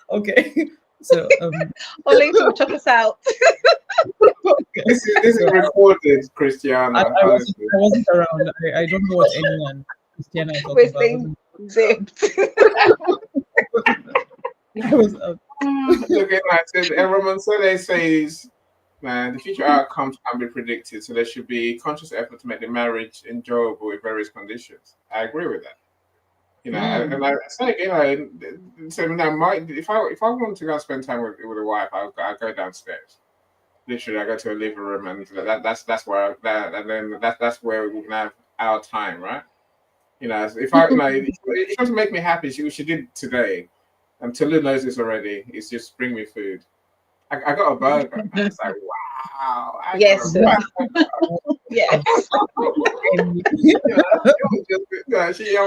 Okay. So Only to check us out. okay. This is recorded, Christiana. I wasn't around. I don't know what anyone Christiana is We're talking staying zipped. I was Look at that. Roman Sole says, man, the future outcomes can be predicted, so there should be conscious effort to make the marriage enjoyable in various conditions. I agree with that. And I say again, so now if I want to go and spend time with a wife, I'll go downstairs. Literally, I go to a living room, and that's where that's where we can have our time, right? If I if it doesn't make me happy, she did today. And Tulu knows this already. It's just bring me food. I got a burger. I was like, wow. Yes, sir. Yes. I'm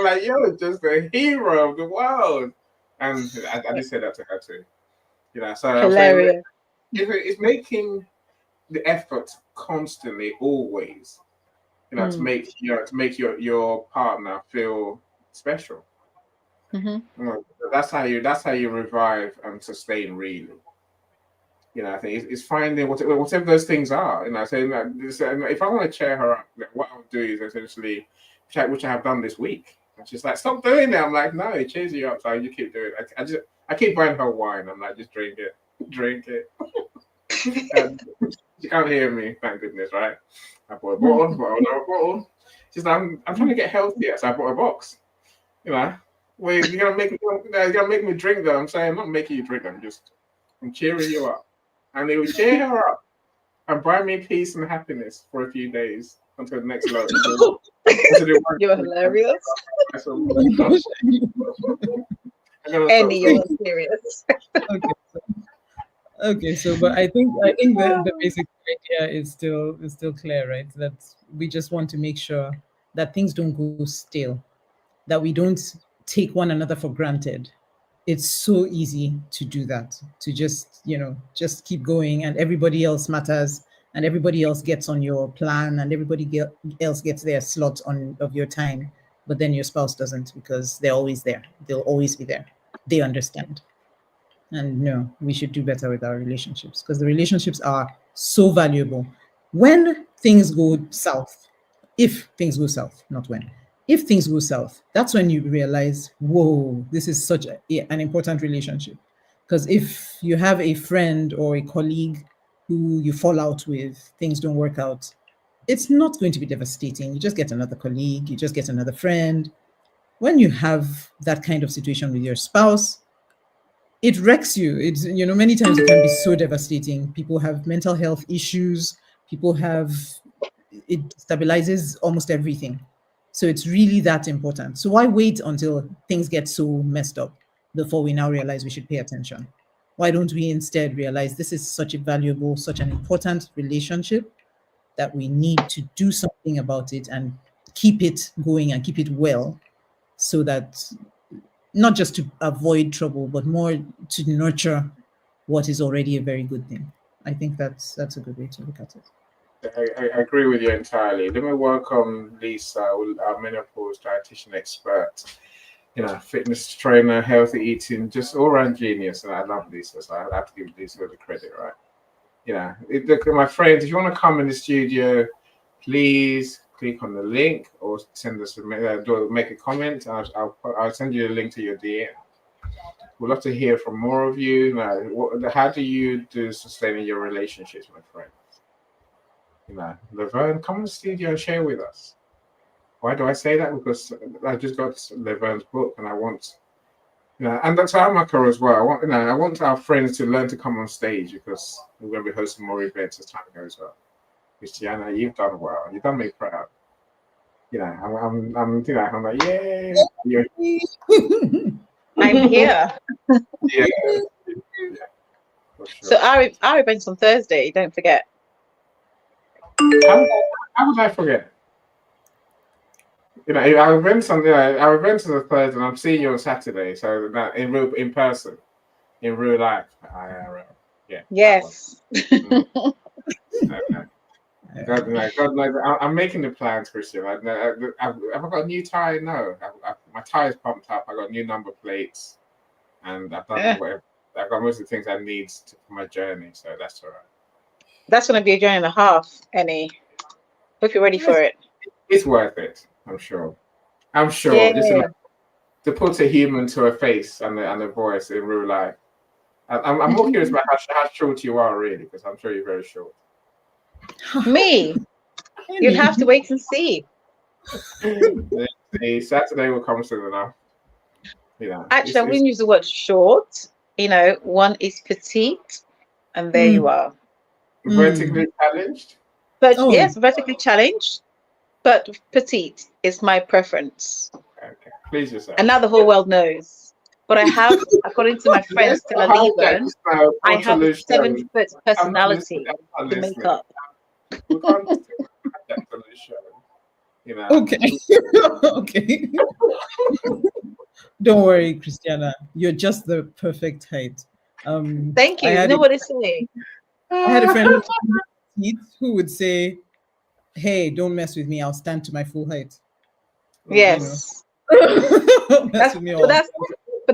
like, you're just a hero of the world. And I just said that to her too. So Hilarious. it's making the effort constantly, always, to make your partner feel special. That's how you revive and sustain, really. I think it's finding whatever those things are. Saying that if I want to cheer her up, what I'll do is essentially, which I have done this week. And she's like, "Stop doing that." I'm like, "No, it cheers you up." So you keep doing it. I keep buying her wine. I'm like, "Just drink it." And she can't hear me, thank goodness, right? I bought a bottle. She's like, "I'm trying to get healthier," so I bought a box. Wait, you're gonna make me drink them. I'm saying I'm not making you drink them, I'm cheering you up. And they would cheer her up and buy me peace and happiness for a few days until the next load. You're hilarious. Andy, you're serious. Okay, so but I think the basic idea is still clear, right? That we just want to make sure that things don't go stale, that we don't take one another for granted. It's so easy to do that, to just keep going, and everybody else matters, and everybody else gets on your plan, and everybody else gets their slot of your time, but then your spouse doesn't, because they're always there. They'll always be there. They understand. And no, we should do better with our relationships, because the relationships are so valuable. When things go south, if things go south, not when, if things go south, that's when you realize, whoa, this is such an important relationship. Because if you have a friend or a colleague who you fall out with, things don't work out, it's not going to be devastating. You just get another colleague, you just get another friend. When you have that kind of situation with your spouse, it wrecks you. It's, many times it can be so devastating. People have mental health issues. People have, it stabilizes almost everything. So it's really that important. So why wait until things get so messed up before we now realize we should pay attention? Why don't we instead realize this is such a valuable, such an important relationship that we need to do something about it and keep it going and keep it well, so that not just to avoid trouble, but more to nurture what is already a very good thing. I think that's a good way to look at it. I agree with you entirely. Let me welcome Lisa, our menopause dietitian expert, fitness trainer, healthy eating, just all around genius. And I love Lisa, so I have to give Lisa the credit, right? Look, my friends, if you want to come in the studio, please click on the link or send us make a comment. I'll send you a link to your DM. We'd love to hear from more of you. How do you do sustaining your relationships, my friends? Laverne, come in the studio and share with us. Why do I say that? Because I just got Laverne's book, and I want, and that's Amaka as well. I want our friends to learn to come on stage, because we're going to be hosting more events as time goes on. Christiana, you've done well. You've done me proud. I'm like, yay! I'm here. Yeah. Sure. So our event's on Thursday. Don't forget. How would I forget? Our events on the Thursday, and I'm seeing you on Saturday. So that in person, in real life, IRL. Yeah. Yes. God knows, I'm making the plans, Christian. Have I got a new tie? No. My tie is pumped up. I got new number plates, and I've done whatever. I've got most of the things I need for my journey, so that's all right. That's going to be a journey and a half, Annie. Hope you're ready for it. It's worth it, I'm sure. Yeah. Just to put a human to a face and a voice in real life. I'm more curious about how short you are, really, because I'm sure you're very short. Me? You'd have to wait and see. The Saturday will come soon enough. Actually, I wouldn't use the word short. One is petite, and there you are. Vertically challenged? But yes, vertically challenged, but petite is my preference. Okay, please yourself. And now the whole world knows. But I have, according to my friend Stella Lieber, I have a 7-foot personality to make up. We can't that on the show. Okay. Okay. Don't worry, Christiana. You're just the perfect height. Thank you. You know what they say? I had a friend who would say, "Hey, don't mess with me. I'll stand to my full height." Yes. But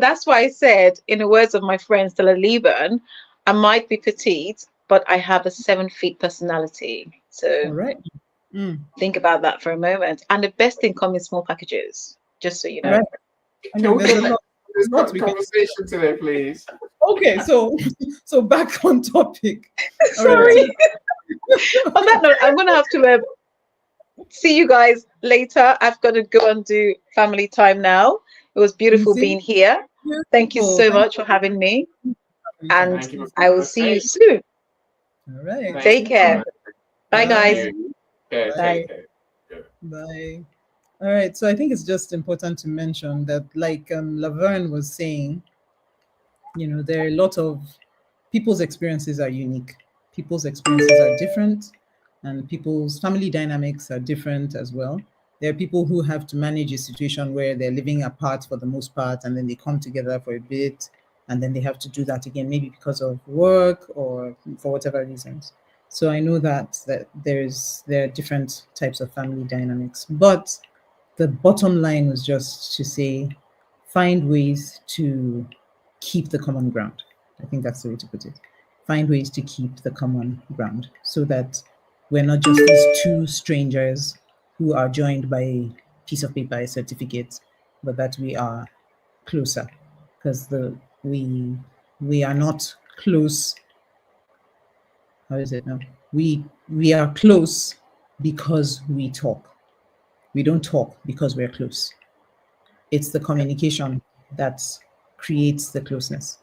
that's why I said, in the words of my friend Stella Lieber, I might be petite, but I have a 7-foot personality. So think about that for a moment. And the best thing comes in small packages, just so you know. Right. There's not conversation today, please. Okay, so back on topic. Sorry. On that note, I'm gonna have to see you guys later. I've got to go and do family time now. It was beautiful being here. Thank you so much for having me. And I will see you soon. All right. Take care. Bye, guys. Bye. Bye. All right. So I think it's just important to mention that, like Laverne was saying, there are a lot of people's experiences are unique. People's experiences are different, and people's family dynamics are different as well. There are people who have to manage a situation where they're living apart for the most part, and then they come together for a bit, and then they have to do that again, maybe because of work or for whatever reasons. So I know that there are different types of family dynamics, but the bottom line was just to say, find ways to keep the common ground. I think that's the way to put it. Find ways to keep the common ground so that we're not just these two strangers who are joined by a piece of paper, a certificate, but that we are closer, because we are not close. How is it now? We are close because we talk. We don't talk because we're close. It's the communication that creates the closeness.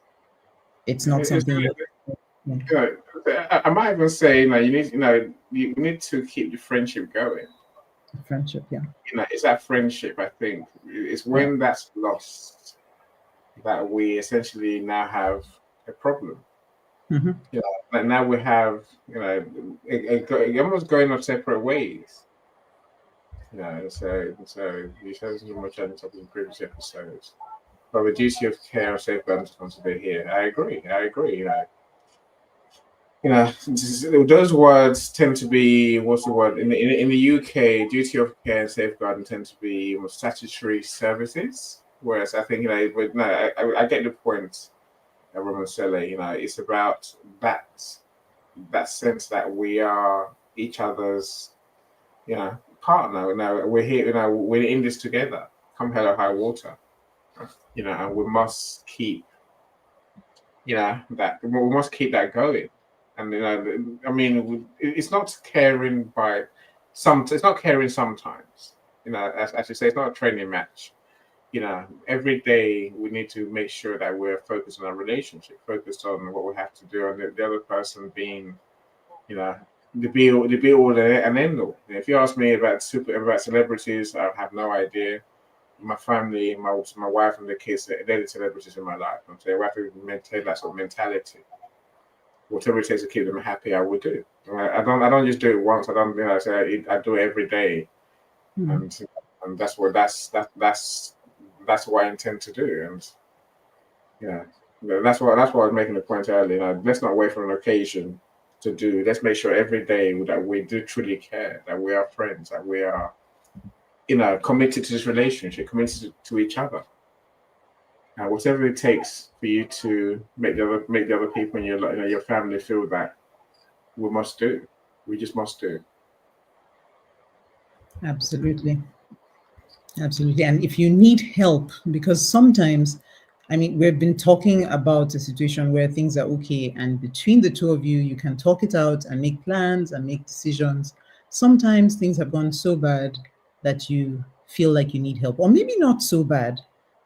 It's not something. I might even say, you need to keep the friendship going. Friendship, yeah. It's that friendship. I think it's when that's lost that we essentially now have a problem. Mm-hmm. Like now we have, almost going our separate ways. So you said so much on top in previous episodes. But the duty of care and safeguard responsibility here. I agree. Those words tend to be, what's the word in the UK? Duty of care and safeguarding tend to be statutory services, whereas I think I get the point, Roman Selle. It's about that sense that we are each other's, partner. We're here. We're in this together. Come hell or high water. And we must keep, that we must keep that going. And it's not caring it's not caring sometimes. As you say, it's not a training match. Every day we need to make sure that we're focused on our relationship, focused on what we have to do, and the other person being, the be all and end all. If you ask me about celebrities, I have no idea. My family, my wife and the kids, they're the celebrities in my life. So I have to maintain that sort of mentality. Whatever it takes to keep them happy, I will do. I don't just do it once. I don't. I do it every day, and that's what I intend to do. And that's what I was making the point earlier. Let's not wait for an occasion to do. Let's make sure every day that we do truly care, that we are friends, that we are, committed to this relationship, committed to each other. Whatever it takes for you to make the other people in your family feel that, we must do. We just must do. Absolutely. And if you need help, because sometimes, we've been talking about a situation where things are okay, and between the two of you, you can talk it out and make plans and make decisions. Sometimes things have gone so bad that you feel like you need help, or maybe not so bad,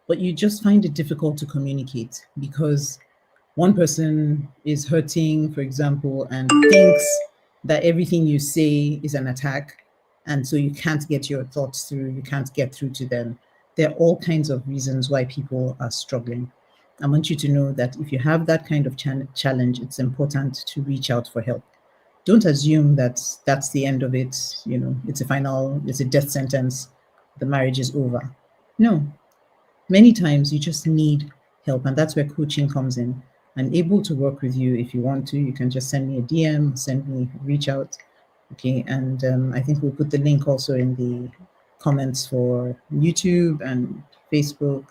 but you just find it difficult to communicate because one person is hurting, for example, and thinks that everything you say is an attack. And so you can't get your thoughts through, you can't get through to them. There are all kinds of reasons why people are struggling. I want you to know that if you have that kind of challenge, it's important to reach out for help. Don't assume that that's the end of it. It's a death sentence. The marriage is over. No. Many times you just need help, and that's where coaching comes in. I'm able to work with you. If you want to, you can just send me a DM, reach out. Okay, and I think we'll put the link also in the comments for YouTube and Facebook,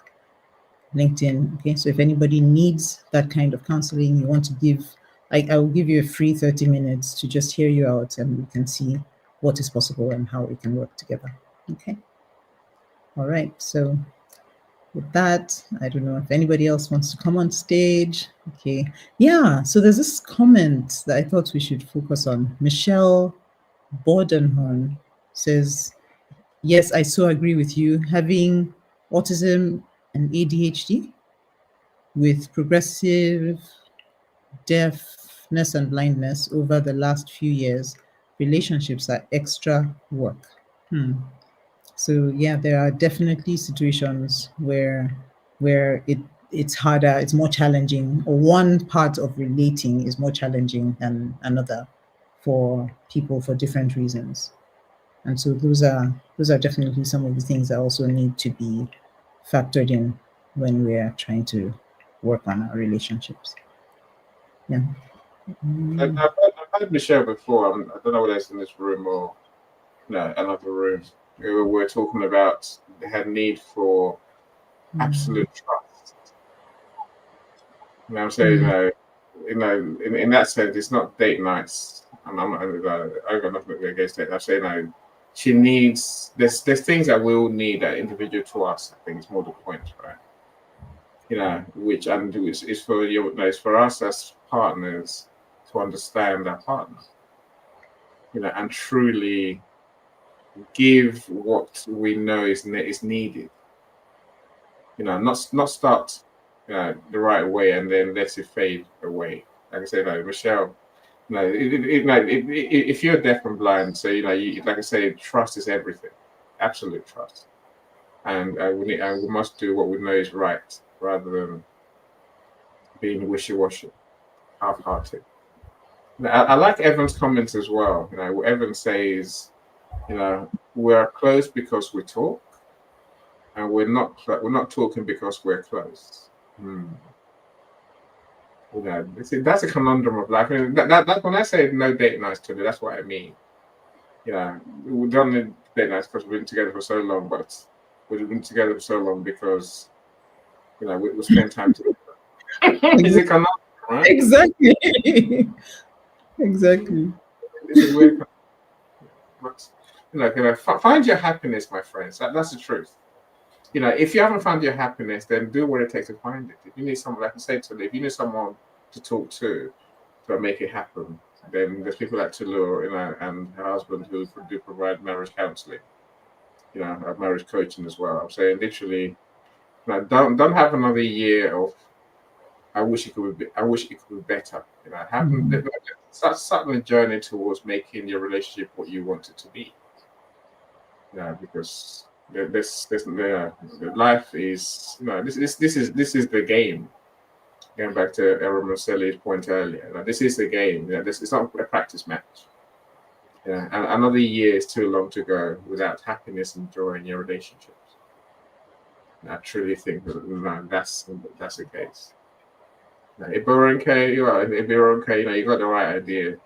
LinkedIn. Okay, so if anybody needs that kind of counseling, you want to give, I will give you a free 30 minutes to just hear you out, and we can see what is possible and how we can work together. Okay. All right. So with that, I don't know if anybody else wants to come on stage. Okay. Yeah. So there's this comment that I thought we should focus on. Michelle Bordenhorn says, yes, I so agree with you. Having autism and ADHD with progressive deafness and blindness over the last few years, relationships are extra work. So yeah, there are definitely situations where it's harder, it's more challenging, or one part of relating is more challenging than another for people for different reasons. And so those are definitely some of the things that also need to be factored in when we are trying to work on our relationships. Yeah. I've heard Michelle before. I don't know whether it's in this room or another room. We're talking about her need for absolute trust. I'm saying, in that sense, it's not date nights. I've got nothing against it. I'm saying, she needs. There's things that we all need that individual to us. I think it's more the point, right? Which is for it's for us as partners to understand our partner. And truly give what we know is needed. Not start the right way and then let it fade away. Like I said, like Michelle, if you're deaf and blind, so like I say, trust is everything, absolute trust, and we must do what we know is right rather than being wishy-washy, half-hearted. I like Evan's comments as well. Evan says, we're close because we talk, and we're not talking because we're close. That's a conundrum of life. That when I say no date nights today, that's what I mean. We don't need date nights because we've been together for so long, but we've been together for so long because we spend time together. It's a conundrum, right? Exactly. Exactly. This is weird. But find your happiness, my friends. That's the truth. If you haven't found your happiness, then do what it takes to find it. If you need someone, like I said to if you need someone to talk to make it happen, then there's people like Tulu, and her husband who do provide marriage counseling, marriage coaching as well. I'm saying literally, don't have another year of I wish it could be better. Start the journey towards making your relationship what you want it to be. Because life is this is the game. Going back to Aaron Maselli's point earlier, this is the game. It's not a practice match. And another year is too long to go without happiness and joy in your relationships. I truly think that's the case. If you're okay, you got the right idea.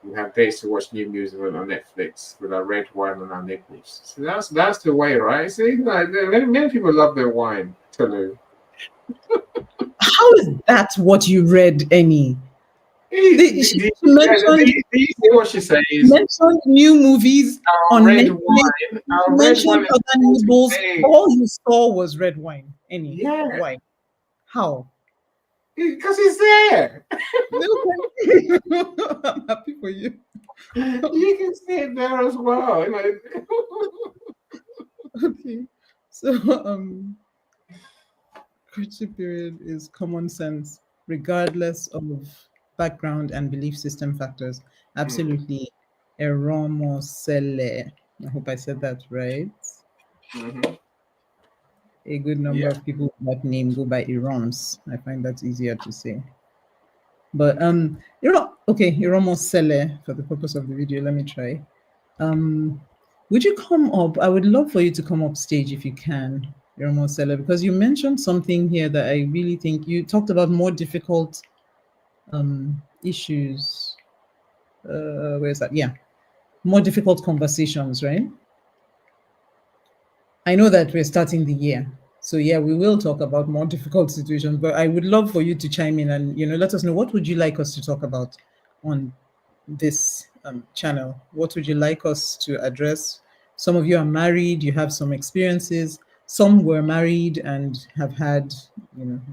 We have days to watch new music on Netflix with our red wine on our nipples. So that's the way, right? See, many people love their wine, Tulu. How is that what you read, Annie? See what she says. Mentioned new movies on red Netflix. wine. Our red Mentioned wine other nibbles. All you saw was red wine. Annie, yeah. why? How? Because it's there. I'm happy for you. You can see it there as well. Okay. So courtship period is common sense, regardless of background and belief system factors. Absolutely. Eromosele. I hope I said that right. A good number of people with that name go by Iroms. I find that easier to say. But Iromosele, for the purpose of the video, let me try. Would you come up? I would love for you to come up stage if you can, Iromosele, because you mentioned something here that I really think you talked about more difficult issues. Where is that? Yeah, more difficult conversations, right? I know that we're starting the year, so yeah, we will talk about more difficult situations, but I would love for you to chime in and let us know, what would you like us to talk about on this channel? What would you like us to address? Some of you are married, you have some experiences. Some were married and have had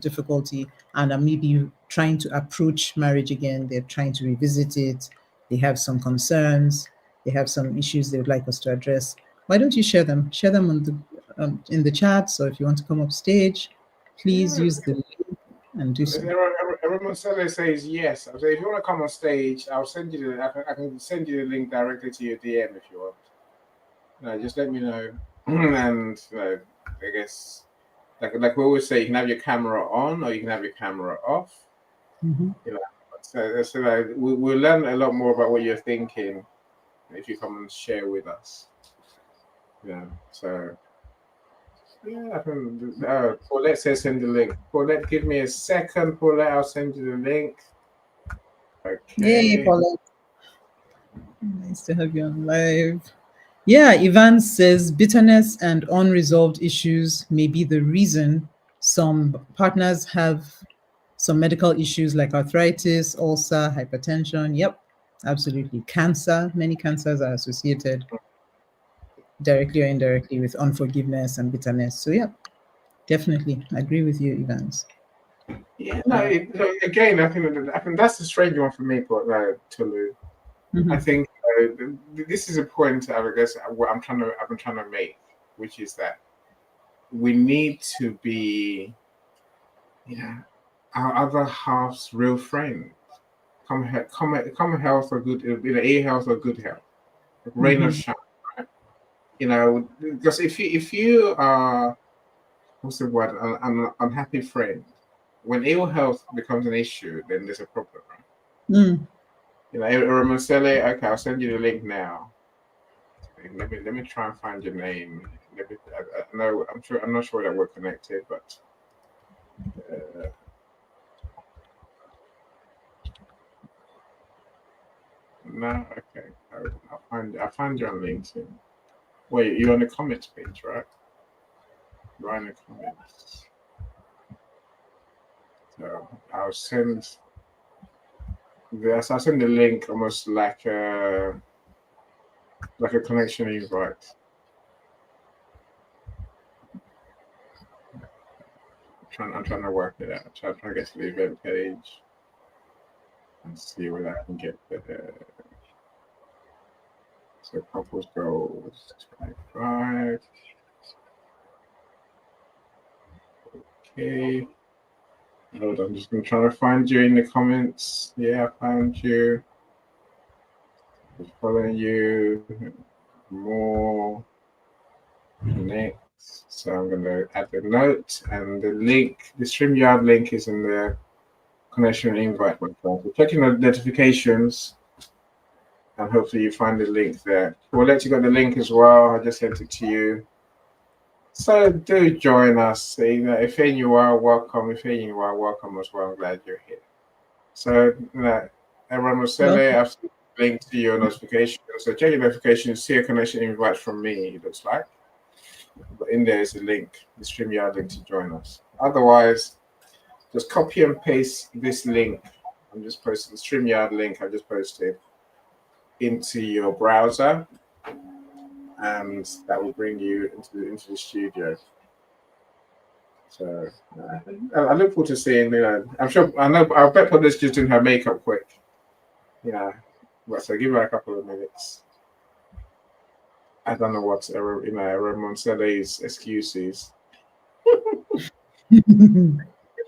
difficulty and are maybe trying to approach marriage again. They're trying to revisit it. They have some concerns. They have some issues they would like us to address. Why don't you share them? Share them on the in the chat. So if you want to come up stage, please use the link and do so. Everyone says yes. I say if you want to come on stage, I'll send you I can send you the link directly to your DM if you want. Just let me know. And I guess like we always say, you can have your camera on or you can have your camera off. So we'll learn a lot more about what you're thinking if you come and share with us. So Paulette says send the link. Paulette, give me a second. Paulette, I'll send you the link. Okay. Yay, Paulette. Nice to have you on live. Yeah, Ivan says bitterness and unresolved issues may be the reason some partners have some medical issues like arthritis, ulcer, hypertension. Yep, absolutely. Cancer, many cancers are associated directly or indirectly with unforgiveness and bitterness. So yeah, definitely, I agree with you, Evans. Yeah, again, I think that's the strange one for me, Tulu. I think this is a point I guess what I've been trying to make, which is that we need to be, our other half's real friend. Come health or good, a health or good health, rain or shine. Right? Because if you are, what's the word, an unhappy friend, when ill health becomes an issue, then there's a problem, right? Ramasele, okay, I'll send you the link now. Let me try and find your name. No, I'm not sure that we're connected, but no, okay. I'll find you on LinkedIn. Wait, you're on the comments page, right? Right in the comments. So I'll send the link almost like a connection invite. I'm trying to work it out. I'm trying to get to the event page and see whether I can get the so couples goals 25. Okay. Hold on, I'm just gonna try to find you in the comments. Yeah, I found you. Just following you. More next. So I'm gonna add the note and the link. The StreamYard link is in the connection invite button. So check your notifications, and hopefully you find the link there. We'll let you get the link as well. I just sent it to you. So do join us. If you are welcome. If you are welcome as well. I'm glad you're here. So everyone will send I've linked to your notification. So check your notifications. See a connection invite from me. It looks like. But in there is a link, the StreamYard link to join us. Otherwise, just copy and paste this link. I'm just posting the StreamYard link. I just posted into your browser, and that will bring you into the studio. So I look forward to seeing. I'm sure. I'll bet Publish just doing her makeup quick. But so give her a couple of minutes. I don't know what Ramonselle's excuses.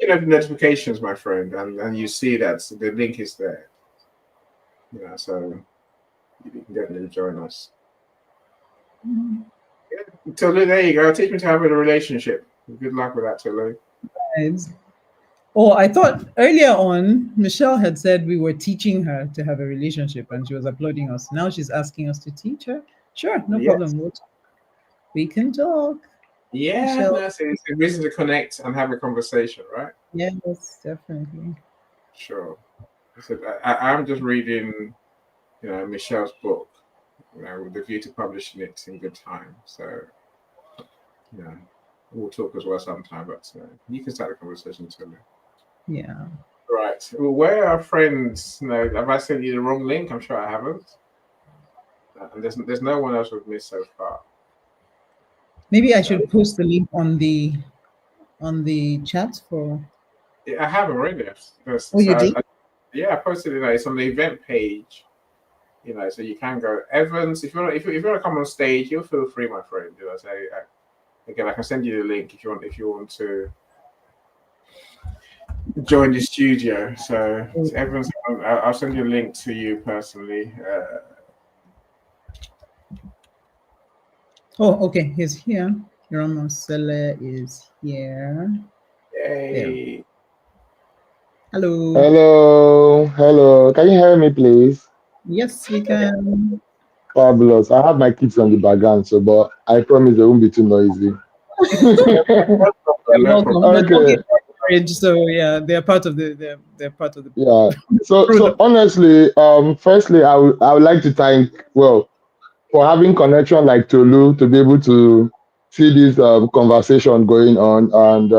Notifications, my friend, and you see that the link is there. So you can definitely join us. Tolu, there you go. Teach me to have a relationship. Good luck with that, Tolu. Right. Oh, I thought earlier on Michelle had said we were teaching her to have a relationship, and she was applauding us. Now she's asking us to teach her. Sure, no problem. We can talk. Yeah, it's a reason to connect and have a conversation, right? Yes, definitely. Sure. So I'm just reading, Michelle's book, with the view to publishing it in good time. So, we'll talk as well sometime, but you can start a conversation too. Yeah. Right. Well, where are our friends? Have I sent you the wrong link? I'm sure I haven't. And there's no one else with me so far. Maybe I should post the link on the chat for. Yeah, I have already. You did? I posted it. It's on the event page. So you can go. Evans, if you want to come on stage, you feel free, my friend. Again, I can send you the link if you want to join the studio. So Evans, I'll send you a link to you personally. Oh, okay. He's here. Ramonsello is here. Yay. There. Hello. Hello. Can you hear me, please? Yes, we can. Fabulous. I have my kids on the background, but I promise they won't be too noisy. Okay. So yeah, they're part of the. Yeah. So honestly, firstly, I would like to thank for having connection like Tolu to be able to see this conversation going on, and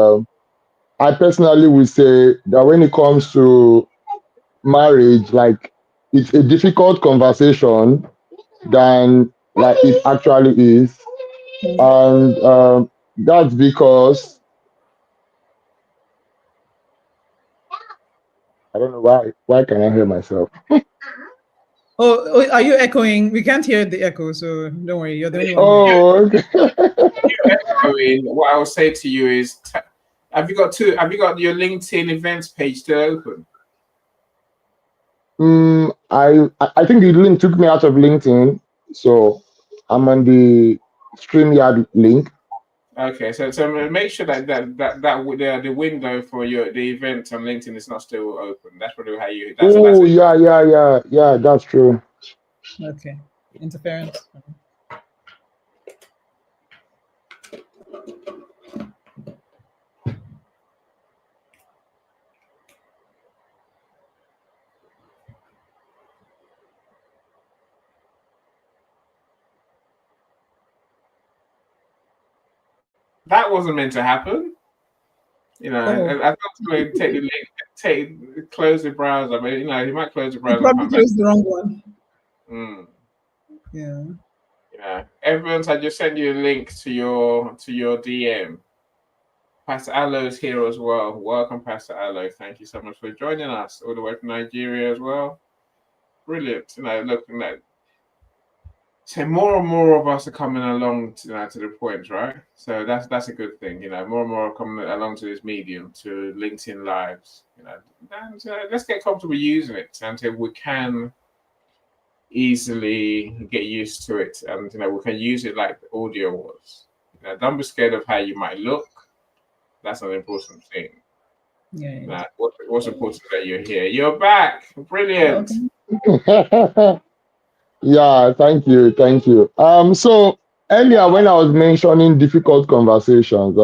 I personally would say that when it comes to marriage, like it's a difficult conversation than like it actually is, and that's because I don't know why can I hear myself. Oh, are you echoing? We can't hear the echo, so don't worry. You're the only one. Oh, okay. What I will say to you is, have you got your LinkedIn events page still open? I think the link took me out of LinkedIn, so I'm on the StreamYard link. Okay, so make sure that the window for the event on LinkedIn is not still open. That's probably how you. Oh, yeah, that's true. Okay, interference. That wasn't meant to happen. You know, I thought to take the link, close the browser, but you know, he might close the browser. Probably closed the wrong one. Yeah. Yeah. Everyone's, I just sent you a link to your DM. Pastor Aloe is here as well. Welcome, Pastor Aloe. Thank you so much for joining us all the way from Nigeria as well. Brilliant. You know, looking at. So more and more of us are coming along to the point, right? So that's a good thing, you know. More and more are coming along to this medium, to LinkedIn Lives, you know. And let's get comfortable using it until we can easily get used to it, and you know we can use it like the audio was. You know, don't be scared of how you might look. That's an important thing. Yeah. What's important that you're here. You're back. Brilliant. Okay. Yeah, thank you. So earlier when I was mentioning difficult conversations,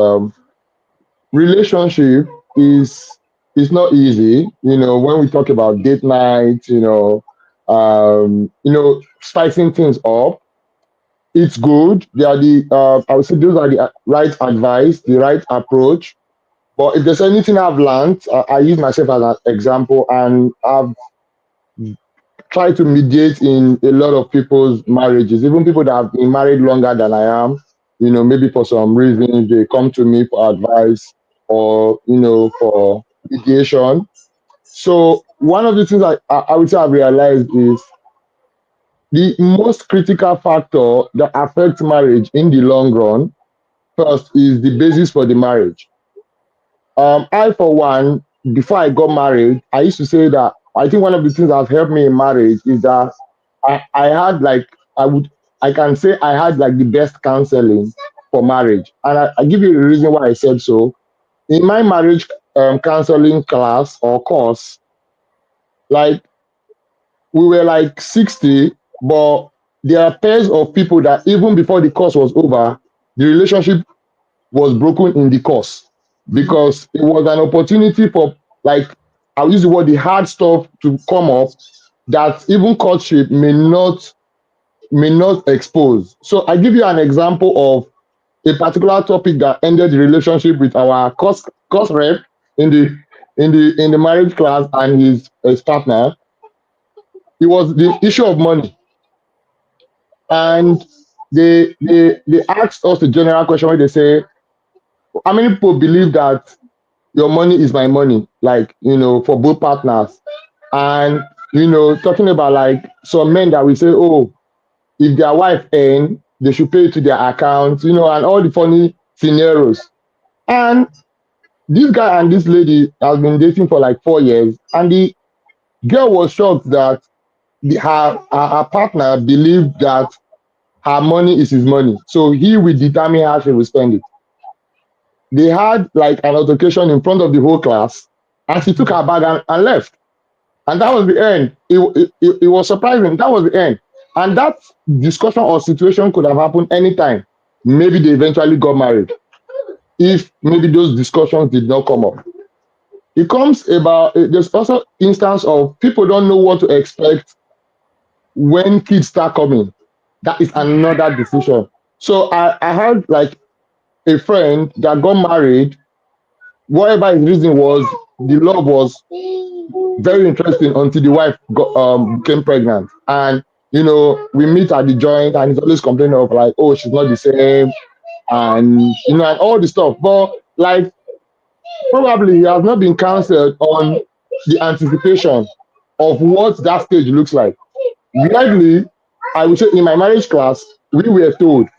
relationship is not easy. You know, when we talk about date night, spicing things up, it's good. They are I would say those are the right advice, the right approach. But if there's anything I've learned, I use myself as an example, and I've try to mediate in a lot of people's marriages, even people that have been married longer than I am. You know, maybe for some reason they come to me for advice or for mediation. So one of the things I would say I've realized is the most critical factor that affects marriage in the long run. First is the basis for the marriage. I, for one, before I got married, I used to say that I think one of the things that have helped me in marriage is that I had I can say I had like the best counseling for marriage. And I give you the reason why I said so. In my marriage counseling class or course, like we were like 60, but there are pairs of people that even before the course was over, the relationship was broken in the course because it was an opportunity for, like, I'll use the word, the hard stuff to come up that even courtship may not expose. So I give you an example of a particular topic that ended the relationship with our course rep in the marriage class and his partner. It was the issue of money, and they asked us the general question where they say, how many people believe that your money is my money, like, for both partners? And talking about like some men that we say, oh, if their wife earn, they should pay to their account, and all the funny scenarios. And this guy and this lady has been dating for like 4 years, and the girl was shocked that her partner believed that her money is his money, so he will determine how she will spend it. They had like an altercation in front of the whole class, and she took her bag and left. And that was the end. It was surprising. That was the end. And that discussion or situation could have happened anytime. Maybe they eventually got married if maybe those discussions did not come up. It comes about, there's also instance of people don't know what to expect when kids start coming. That is another decision. So I had like a friend that got married. Whatever his reason was, the love was very interesting until the wife became pregnant. And we meet at the joint, and he's always complaining of like, oh, she's not the same, and and all the stuff. But like, probably he has not been counseled on the anticipation of what that stage looks like. Weirdly, I would say in my marriage class, we were told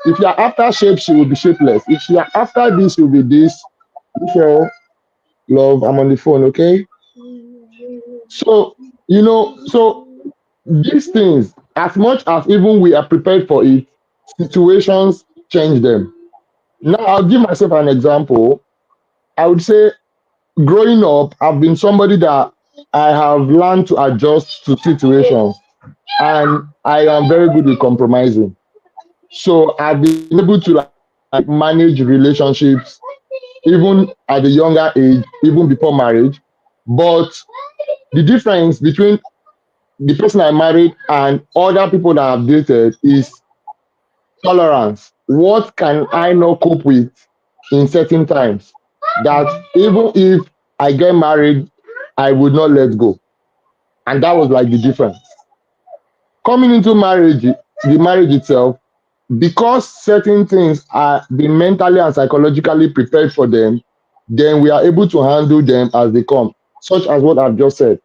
if you are after shape, she will be shapeless. If you are after this, she will be this. So, love, I'm on the phone, okay? So, so these things, as much as even we are prepared for it, situations change them. Now, I'll give myself an example. I would say growing up, I've been somebody that I have learned to adjust to situations, and I am very good with compromising. So I've been able to like manage relationships even at a younger age, even before marriage. But the difference between the person I married and other people that I've dated is tolerance. What can I not cope with in certain times? That even if I get married, I would not let go. And that was like the difference. Coming into marriage, the marriage itself, because certain things are being mentally and psychologically prepared for them, then we are able to handle them as they come, such as what I've just said.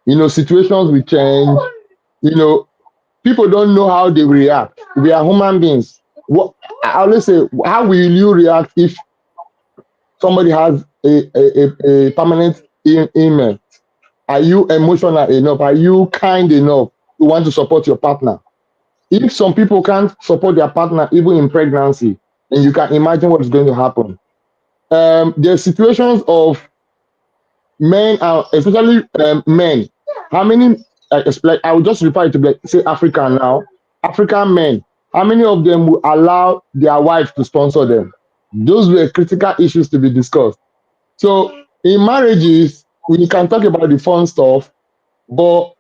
Situations will change. You know, people don't know how they react. We are human beings. What I always say, how will you react if somebody has a permanent ailment? Are you emotional enough? Are you kind enough to want to support your partner? If some people can't support their partner even in pregnancy, then you can imagine what is going to happen. There are situations of men, especially men. How many? Like I will just refer to like, say African now. African men. How many of them will allow their wife to sponsor them? Those were critical issues to be discussed. So in marriages, we can talk about the fun stuff, but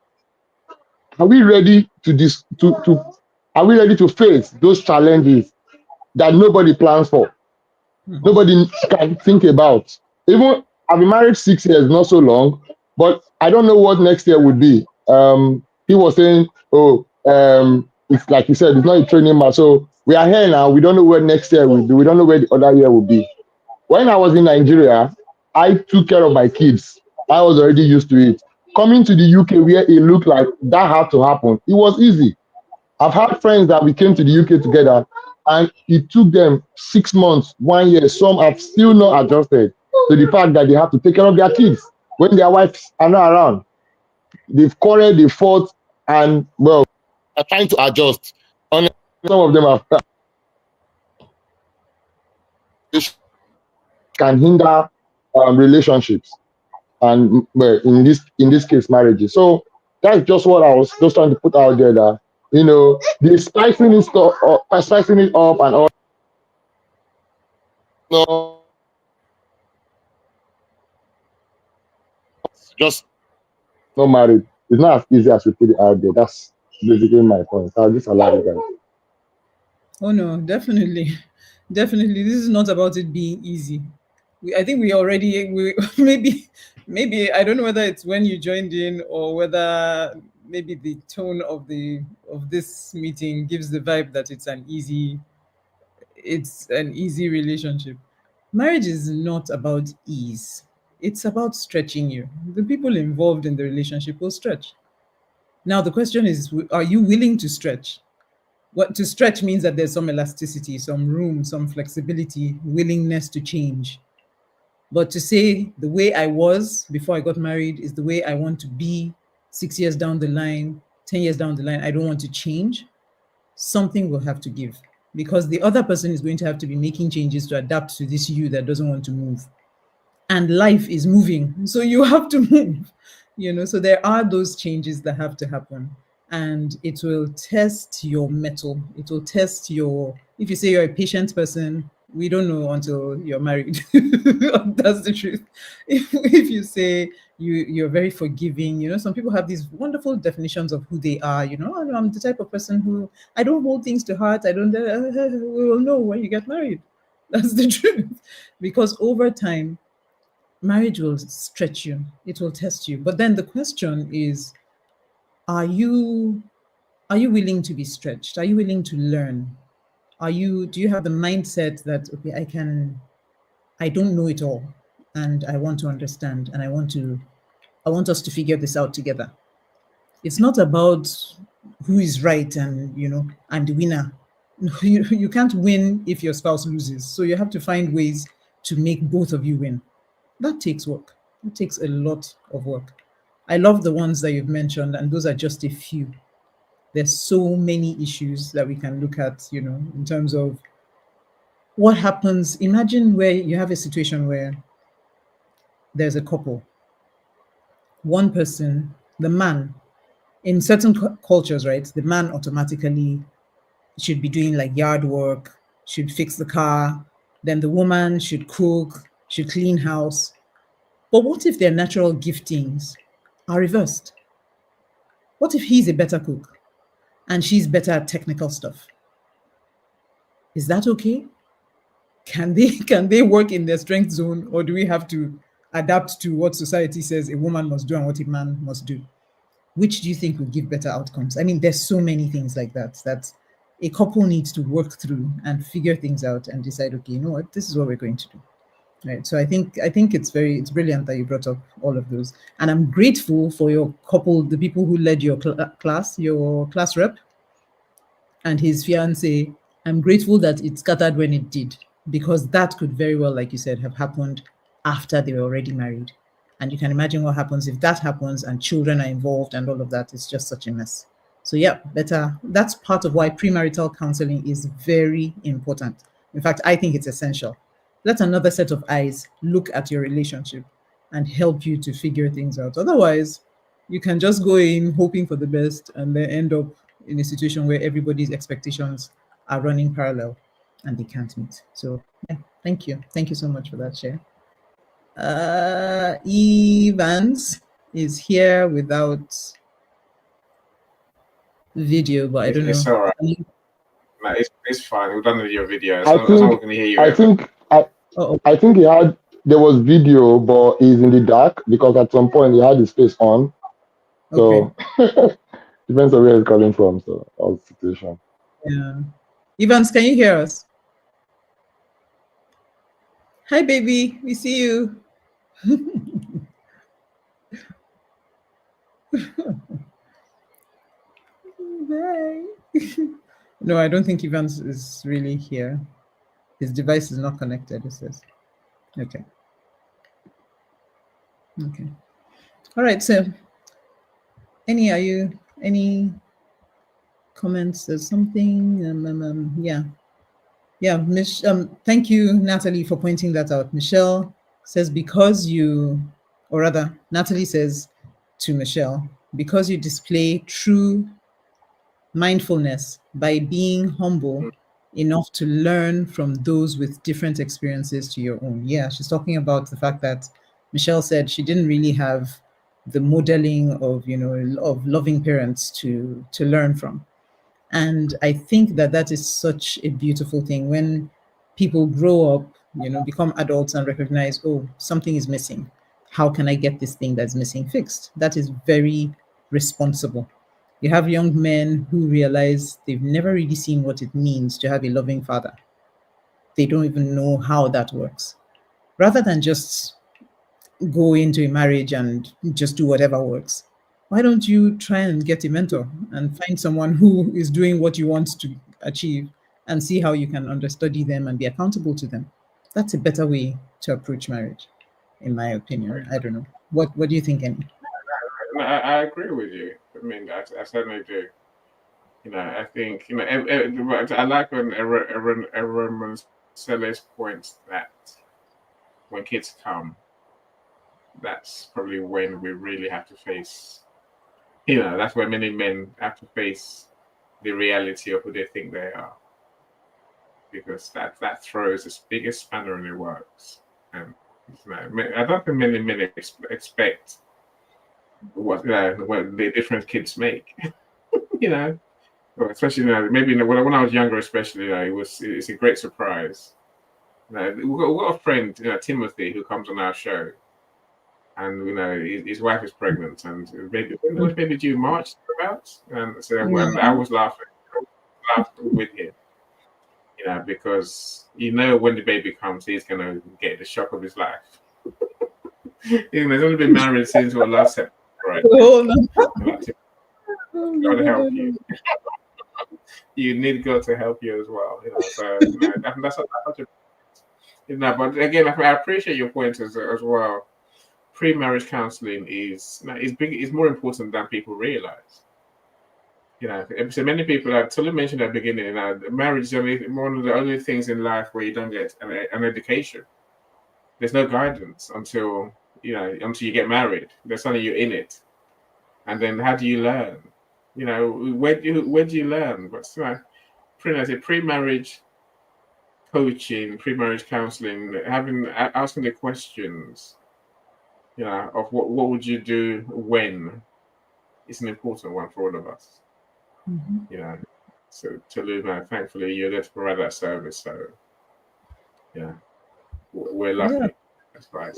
are we ready to are we ready to face those challenges that nobody plans for, nobody can think about? Even I've been married 6 years, not so long, but I don't know what next year would be. He was saying, oh, it's like you said, it's not a training match. So we are here now. We don't know where next year will be. We don't know where the other year will be. When I was in Nigeria, I took care of my kids. I was already used to it. Coming to the UK where it looked like that had to happen, it was easy. I've had friends that we came to the UK together and it took them 6 months, 1 year. Some have still not adjusted to the fact that they have to take care of their kids when their wives are not around. They've quarreled, they fought, and well, are trying to adjust. Some of them are can hinder relationships, and well, in this case, marriages. So that's just what I was just trying to put out there. That the spicing it up, and all. No, just not married. It's not as easy as we put it out there. That's basically my point. I'll just allow you guys. Oh no, definitely, definitely. This is not about it being easy. I think we already maybe I don't know whether it's when you joined in or whether maybe the tone of this meeting gives the vibe that it's an easy relationship. Marriage is not about ease. It's about stretching you. The people involved in the relationship will stretch. Now the question is, are you willing to stretch? What to stretch means that there's some elasticity, some room, some flexibility, willingness to change. But to say the way I was before I got married is the way I want to be 6 years down the line, 10 years down the line, I don't want to change, something will have to give, because the other person is going to have to be making changes to adapt to this you that doesn't want to move. And life is moving, so you have to move, so there are those changes that have to happen. And it will test your mettle. It will test if you say you're a patient person, we don't know until you're married. That's the truth. If you say you're very forgiving, some people have these wonderful definitions of who they are. I'm the type of person who I don't hold things to heart. I don't. We will know when you get married. That's the truth. Because over time, marriage will stretch you. It will test you. But then the question is, are you willing to be stretched? Are you willing to learn? Do you have the mindset that, okay, I don't know it all, and I want to understand, and I want us to figure this out together? It's not about who is right and, you know, I'm the winner. No, you can't win if your spouse loses. So you have to find ways to make both of you win. That takes work. It takes a lot of work. I love the ones that you've mentioned, and those are just a few. There's so many issues that we can look at, you know, in terms of what happens. Imagine where you have a situation where there's a couple, one person, the man, in certain cultures, right, the man automatically should be doing like yard work, should fix the car, then the woman should cook, should clean house. But what if their natural giftings are reversed? What if he's a better cook and she's better at technical stuff? Is that okay? Can they work in their strength zone, or do we have to adapt to what society says a woman must do and what a man must do? Which do you think will give better outcomes? I mean, there's so many things like that a couple needs to work through and figure things out and decide, okay, you know what, this is what we're going to do. Right. So I think it's brilliant that you brought up all of those. And I'm grateful for your couple, the people who led your class, your class rep and his fiance. I'm grateful that it scattered when it did, because that could very well, like you said, have happened after they were already married. And you can imagine what happens if that happens and children are involved and all of that. It's just such a mess. So yeah, better. That's part of why premarital counseling is very important. In fact, I think it's essential. Let another set of eyes look at your relationship and help you to figure things out. Otherwise, you can just go in hoping for the best and then end up in a situation where everybody's expectations are running parallel and they can't meet. So yeah, thank you. Thank you so much for that share. Evans is here without video, but I don't It's know. all right. No, it's fine. We've done your video. I think there was video, but he's in the dark because at some point he had his face on. So Okay. depends on where he's calling from. So all the situation. Yeah. Evans, can you hear us? Hi, baby. We see you. Bye. No, I don't think Evans is really here. His device is not connected, it says. Okay. Okay. All right. So, any comments? There's something. Yeah. Yeah. Thank you, Natalie, for pointing that out. Michelle says, Natalie says to Michelle, because you display true mindfulness by being humble enough to learn from those with different experiences to your own. Yeah, she's talking about the fact that Michelle said she didn't really have the modeling of, of loving parents to learn from. And I think that is such a beautiful thing when people grow up, become adults and recognize, oh, something is missing. How can I get this thing that's missing fixed? That is very responsible. You have young men who realize they've never really seen what it means to have a loving father. They don't even know how that works. Rather than just go into a marriage and just do whatever works, why don't you try and get a mentor and find someone who is doing what you want to achieve and see how you can understudy them and be accountable to them? That's a better way to approach marriage, in my opinion. I don't know. What do you think, Annie? I agree with you. I mean, I certainly do. I think, I like when Aaron Marcellus points that when kids come, that's probably when we really have to face, that's when many men have to face the reality of who they think they are. Because that throws the biggest spanner in the works. And I don't think many men expect what the different kids make. Especially maybe when I was younger, especially it's a great surprise. We've got a friend, Timothy, who comes on our show, and his wife is pregnant, and maybe due March about, and so and I was laughing with him, because when the baby comes, he's gonna get the shock of his life. He's only been married since last September. Right? God help you. You need God to help you as well. So that's such a, but again, I appreciate your point as well. Pre-marriage counseling is more important than people realize. So many people, like Tolu mentioned at the beginning, marriage is one of the only things in life where you don't get an education. There's no guidance until you get married. There's something you're in it, and then how do you learn? Where do you learn? But pre-marriage coaching, pre-marriage counseling, asking the questions, of what would you do when, it's an important one for all of us. So Tolu, thankfully you're there to provide that service. So we're lucky. Yeah. That's right.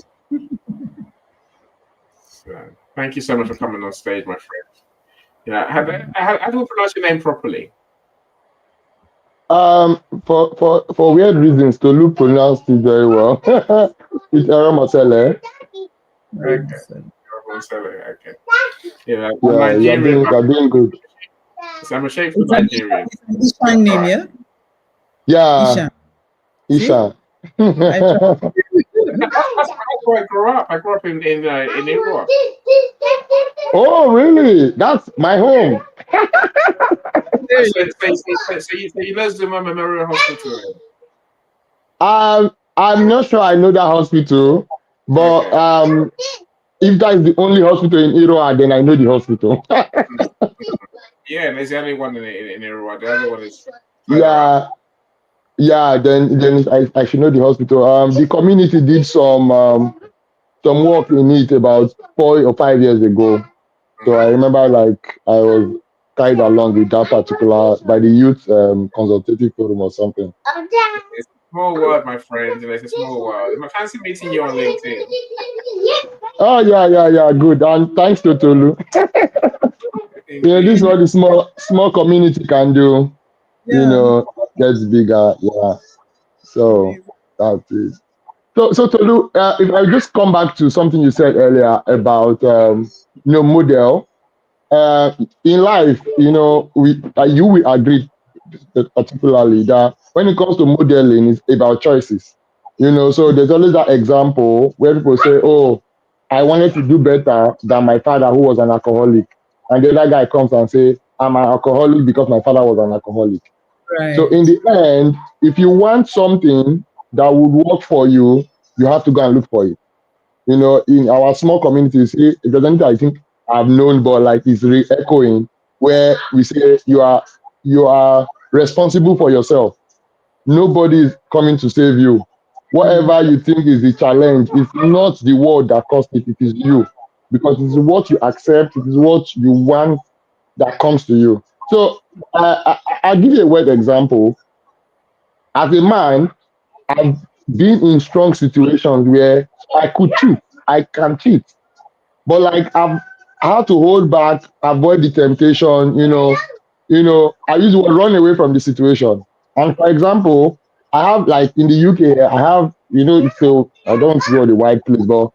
So thank you so much for coming on stage, my friend. How do we pronounce your name properly? For weird reasons, Tolu pronounced it very well. It's Aramosele. Okay. Yeah, Nigerian. you're doing good. So I'm ashamed for Nigerian. It's an Ishan name, yeah? Yeah. Ishan. Isha. That's where I grew up. I grew up in Iraq. Oh, really? That's my home. So you know Zuma Memorial Hospital? I'm not sure I know that hospital, but if that is the only hospital in Iraq, then I know the hospital. Yeah, there's the only one in Iraq. The other one is then I should know the hospital. The community did some work in it about 4 or 5 years ago. So I remember like I was tied along with that particular by the youth consultative forum or something. It's a small world, my friend. It's a small world. I fancy meeting you on LinkedIn. Oh yeah, good. And thanks to Tolu. This is what the small community can do. Yeah. Gets bigger. Yeah. So that is. So Tolu, if I just come back to something you said earlier about model. In life, you will agree particularly that when it comes to modeling, it's about choices. So there's always that example where people say, "Oh, I wanted to do better than my father who was an alcoholic," and the other guy comes and say, "I'm an alcoholic because my father was an alcoholic." Right. So in the end, if you want something that would work for you, you have to go and look for it. In our small communities, it doesn't, I think I've known, but like it's re-echoing where we say you are responsible for yourself. Nobody is coming to save you. Whatever you think is the challenge, it's not the world that caused it, it is you. Because it is what you accept, it is what you want that comes to you. So I'll give you a word example. As a man, I've been in strong situations where I could cheat. I can cheat. But like I had to hold back, avoid the temptation, I used to run away from the situation. And for example, I have like in the UK, I have, so I don't go the white place, but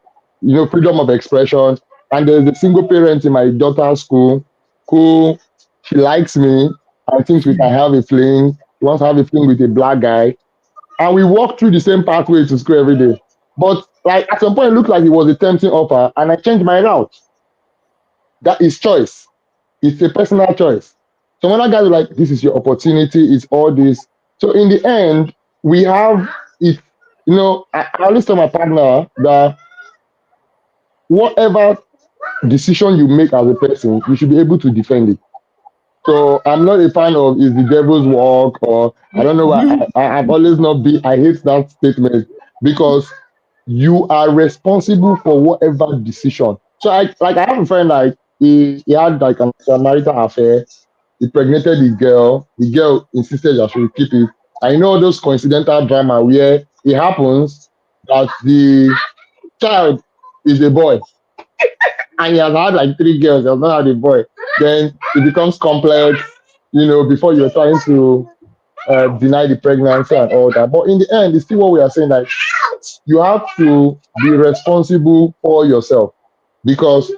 freedom of expression. And there's a single parent in my daughter's school who she likes me. I think we can have a fling. She wants to have a fling with a black guy. And we walk through the same pathway to school every day. But like at some point, it looked like it was a tempting offer, and I changed my route. That is choice. It's a personal choice. So when I got like, this is your opportunity, it's all this. So in the end, we have it. I always tell my partner that whatever decision you make as a person, you should be able to defend it. So I'm not a fan of is the devil's work, or I don't know why I've always not been. I hate that statement because you are responsible for whatever decision. So I have a friend like he had like a marital affair. He impregnated the girl. The girl insisted that she would keep it. I know those coincidental drama where it happens that the child is a boy. And he has had like 3 girls, he has not had a boy. Then it becomes complex, before you're trying to deny the pregnancy and all that. But in the end, it's still what we are saying, like you have to be responsible for yourself. Because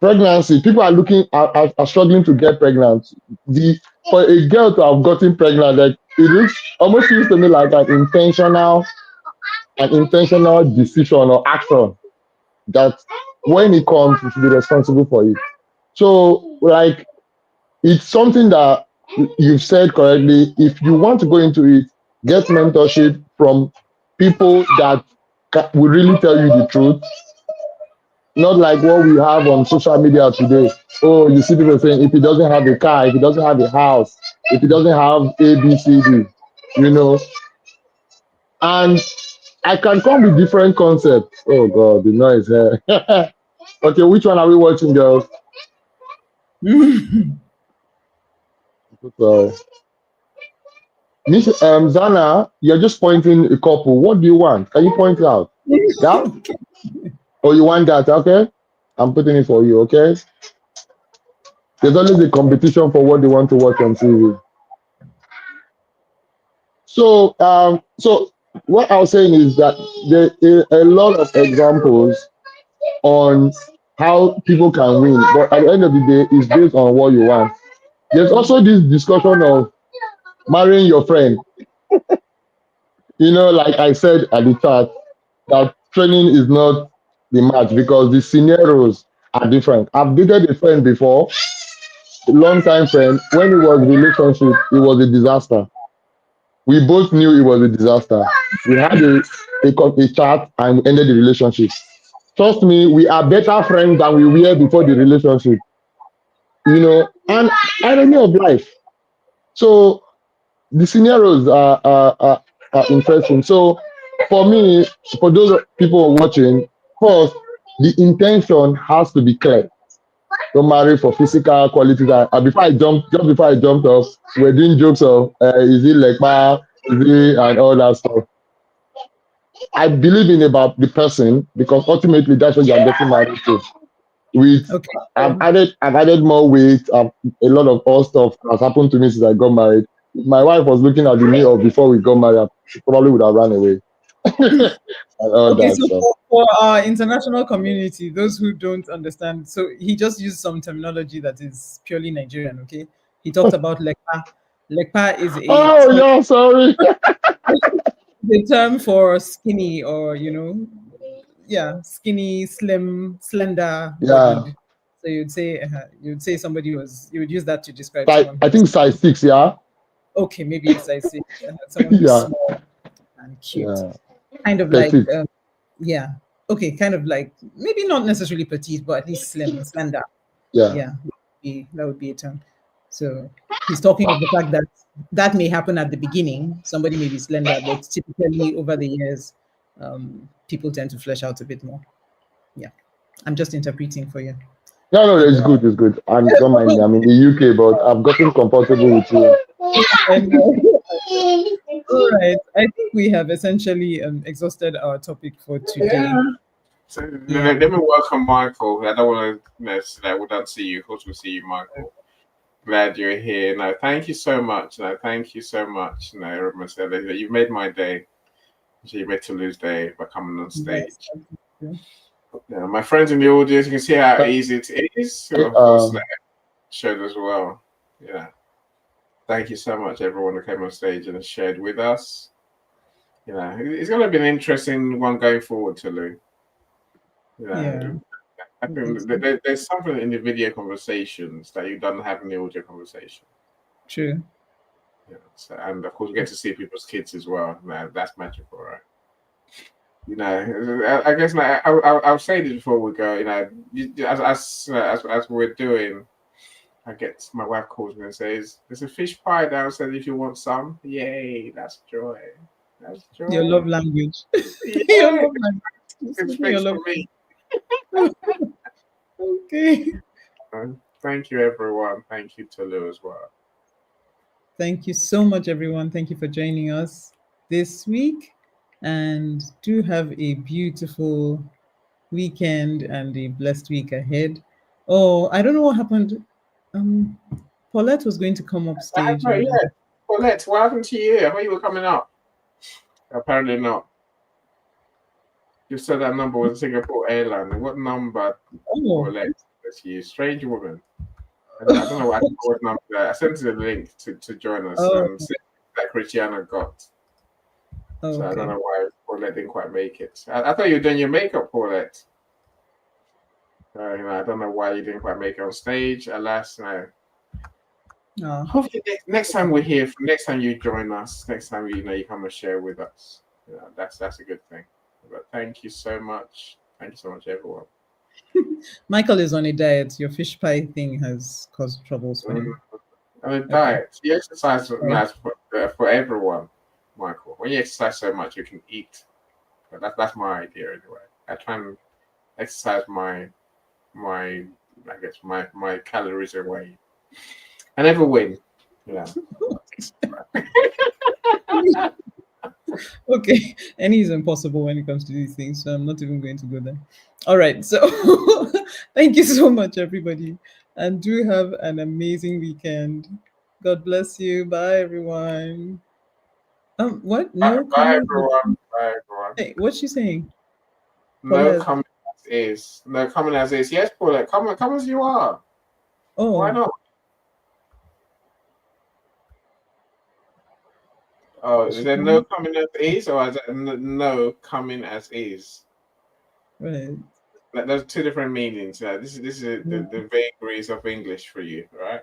pregnancy, people are are struggling to get pregnant. For a girl to have gotten pregnant, like almost feels to me like an intentional decision or action that when it comes, you should be responsible for it. So, like, it's something that you've said correctly. If you want to go into it, get mentorship from people that will really tell you the truth, not like what we have on social media today. Oh, you see people saying if he doesn't have a car, if he doesn't have a house, if he doesn't have A, B, C, D, you know. And I can come with different concepts. Oh God, the noise here. Okay, which one are we watching, girls? Sorry. Miss Zana, you're just pointing a couple. What do you want? Can you point it out? Yeah? Oh, you want that? Okay. I'm putting it for you, okay? There's always a competition for what they want to watch on TV. So, so what I was saying is that there are a lot of examples on how people can win, but at the end of the day, it's based on what you want. There's also this discussion of marrying your friend. You know, like I said at the start, that training is not the match because the scenarios are different. I've dated a friend before, a long time friend. When it was relationship, it was a disaster. We both knew it was a disaster. We had a chat and we ended the relationship. Trust me, we are better friends than we were before the relationship. You know, and irony of life. So the scenarios are interesting. So for me, for those people watching, first, the intention has to be clear. Don't marry for physical qualities. Just before I jumped off, we're doing jokes of is it lekpa, is it and all that stuff. I believe in about the person because ultimately that's what you're getting married to. Okay. I've added more weight. A lot of all stuff has happened to me since I got married. If my wife was looking at the me of before we got married, she probably would have run away. And all Okay, that so stuff. for our international community, those who don't understand, so he just used some terminology that is purely Nigerian, okay? He talked about lekpa. Lekpa is Oh yeah, sorry. the term for skinny or, yeah, skinny, slim, slender Yeah. bodied. So you'd say you would use that to describe someone I who's, think size 6, yeah. okay, maybe it's I say someone who's Yeah. small and cute. Yeah. Kind of like, Petite. yeah, okay, kind of like maybe not necessarily petite, but at least slim, slender. Yeah. Yeah, that would be a term. So he's talking of the fact that that may happen at the beginning. Somebody may be slender, but typically over the years, people tend to flesh out a bit more. Yeah, I'm just interpreting for you. No, it's good, it's good. And don't mind me, I'm in the UK, but I've gotten comfortable with you. And, all right, I think we have essentially exhausted our topic for today. Yeah. So let me welcome Michael. I don't want to say we don't see you. Of course, we'll see you, Michael. Glad you're here. No, thank you so much. No, thank you so much. No, Marcella, you've made my day. You made Toulouse day by coming on stage. Yes. Yeah, my friends in the audience, you can see how easy it is. So of course, showed as well. Yeah. Thank you so much, everyone who came on stage and shared with us. You know, it's going to be an interesting one going forward, Toulouse. Yeah. I think there's something in the video conversations that you don't have in the audio conversation. True. Yeah, so, and of course, we get to see people's kids as well. That's magical, right? You know, I guess I'll say this before we go. You know, as we're doing, I get my wife calls me and says, "There's a fish pie downstairs if you want some." Yay! That's joy. That's joy. Your love language. Yeah. Your love language. It's fixed for me. Okay. Thank you, everyone. Thank you, Toulouse, as well. Thank you so much, everyone. Thank you for joining us this week. And do have a beautiful weekend and a blessed week ahead. Oh, I don't know what happened. Paulette was going to come up stage. Yeah. Paulette, what happened to you? I thought you were coming up. Apparently not. You said that number was Singapore Airlines. What number? Oh, Paulette? to you, strange woman. I don't know what number. I sent you the link to join us. Oh. That Christiana got. Oh, So I don't okay. know why Paulette didn't quite make it. I thought you were doing your makeup, Paulette. I don't know why you didn't quite make it on stage. Alas, no. Oh. Hopefully next time we're here, next time you join us, next time you come and share with us. That's a good thing. But thank you so much. Thank you so much, everyone. Michael is on a diet. Your fish pie thing has caused troubles for him. On a diet. You exercise for everyone, Michael. When you exercise so much, you can eat. But that's my idea anyway. I try and exercise my calories away. I never win. Yeah. Okay, any is impossible when it comes to these things, so I'm not even going to go there. All right, so thank you so much, everybody, and do have an amazing weekend. God bless you. Bye, everyone. What? No Bye, comment? everyone. Bye, everyone. Hey, what's she saying? No Paulette. comment as is. No comment as is. Yes, Paulette. Come as you are. Oh, Why not? Oh, is there no coming as is, or is it no coming as is? right. There's two different meanings. This is the vagaries of English for you, right?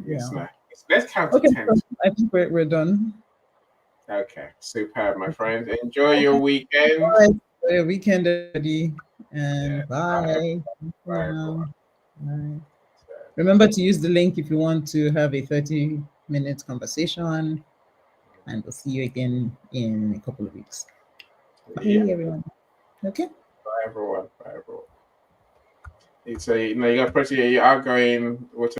Yes. Yeah. No. Let's count Okay, to 10. so I think we're done. Okay, superb, my friend. Enjoy your weekend. All right, enjoy your weekend, everybody, and Yeah, bye. bye, everyone. Bye. Remember to use the link if you want to have a 30-minute conversation, and we'll see you again in a couple of weeks. Bye, everyone. Okay. Bye, everyone. Bye, everyone. So you got pretty. You are going.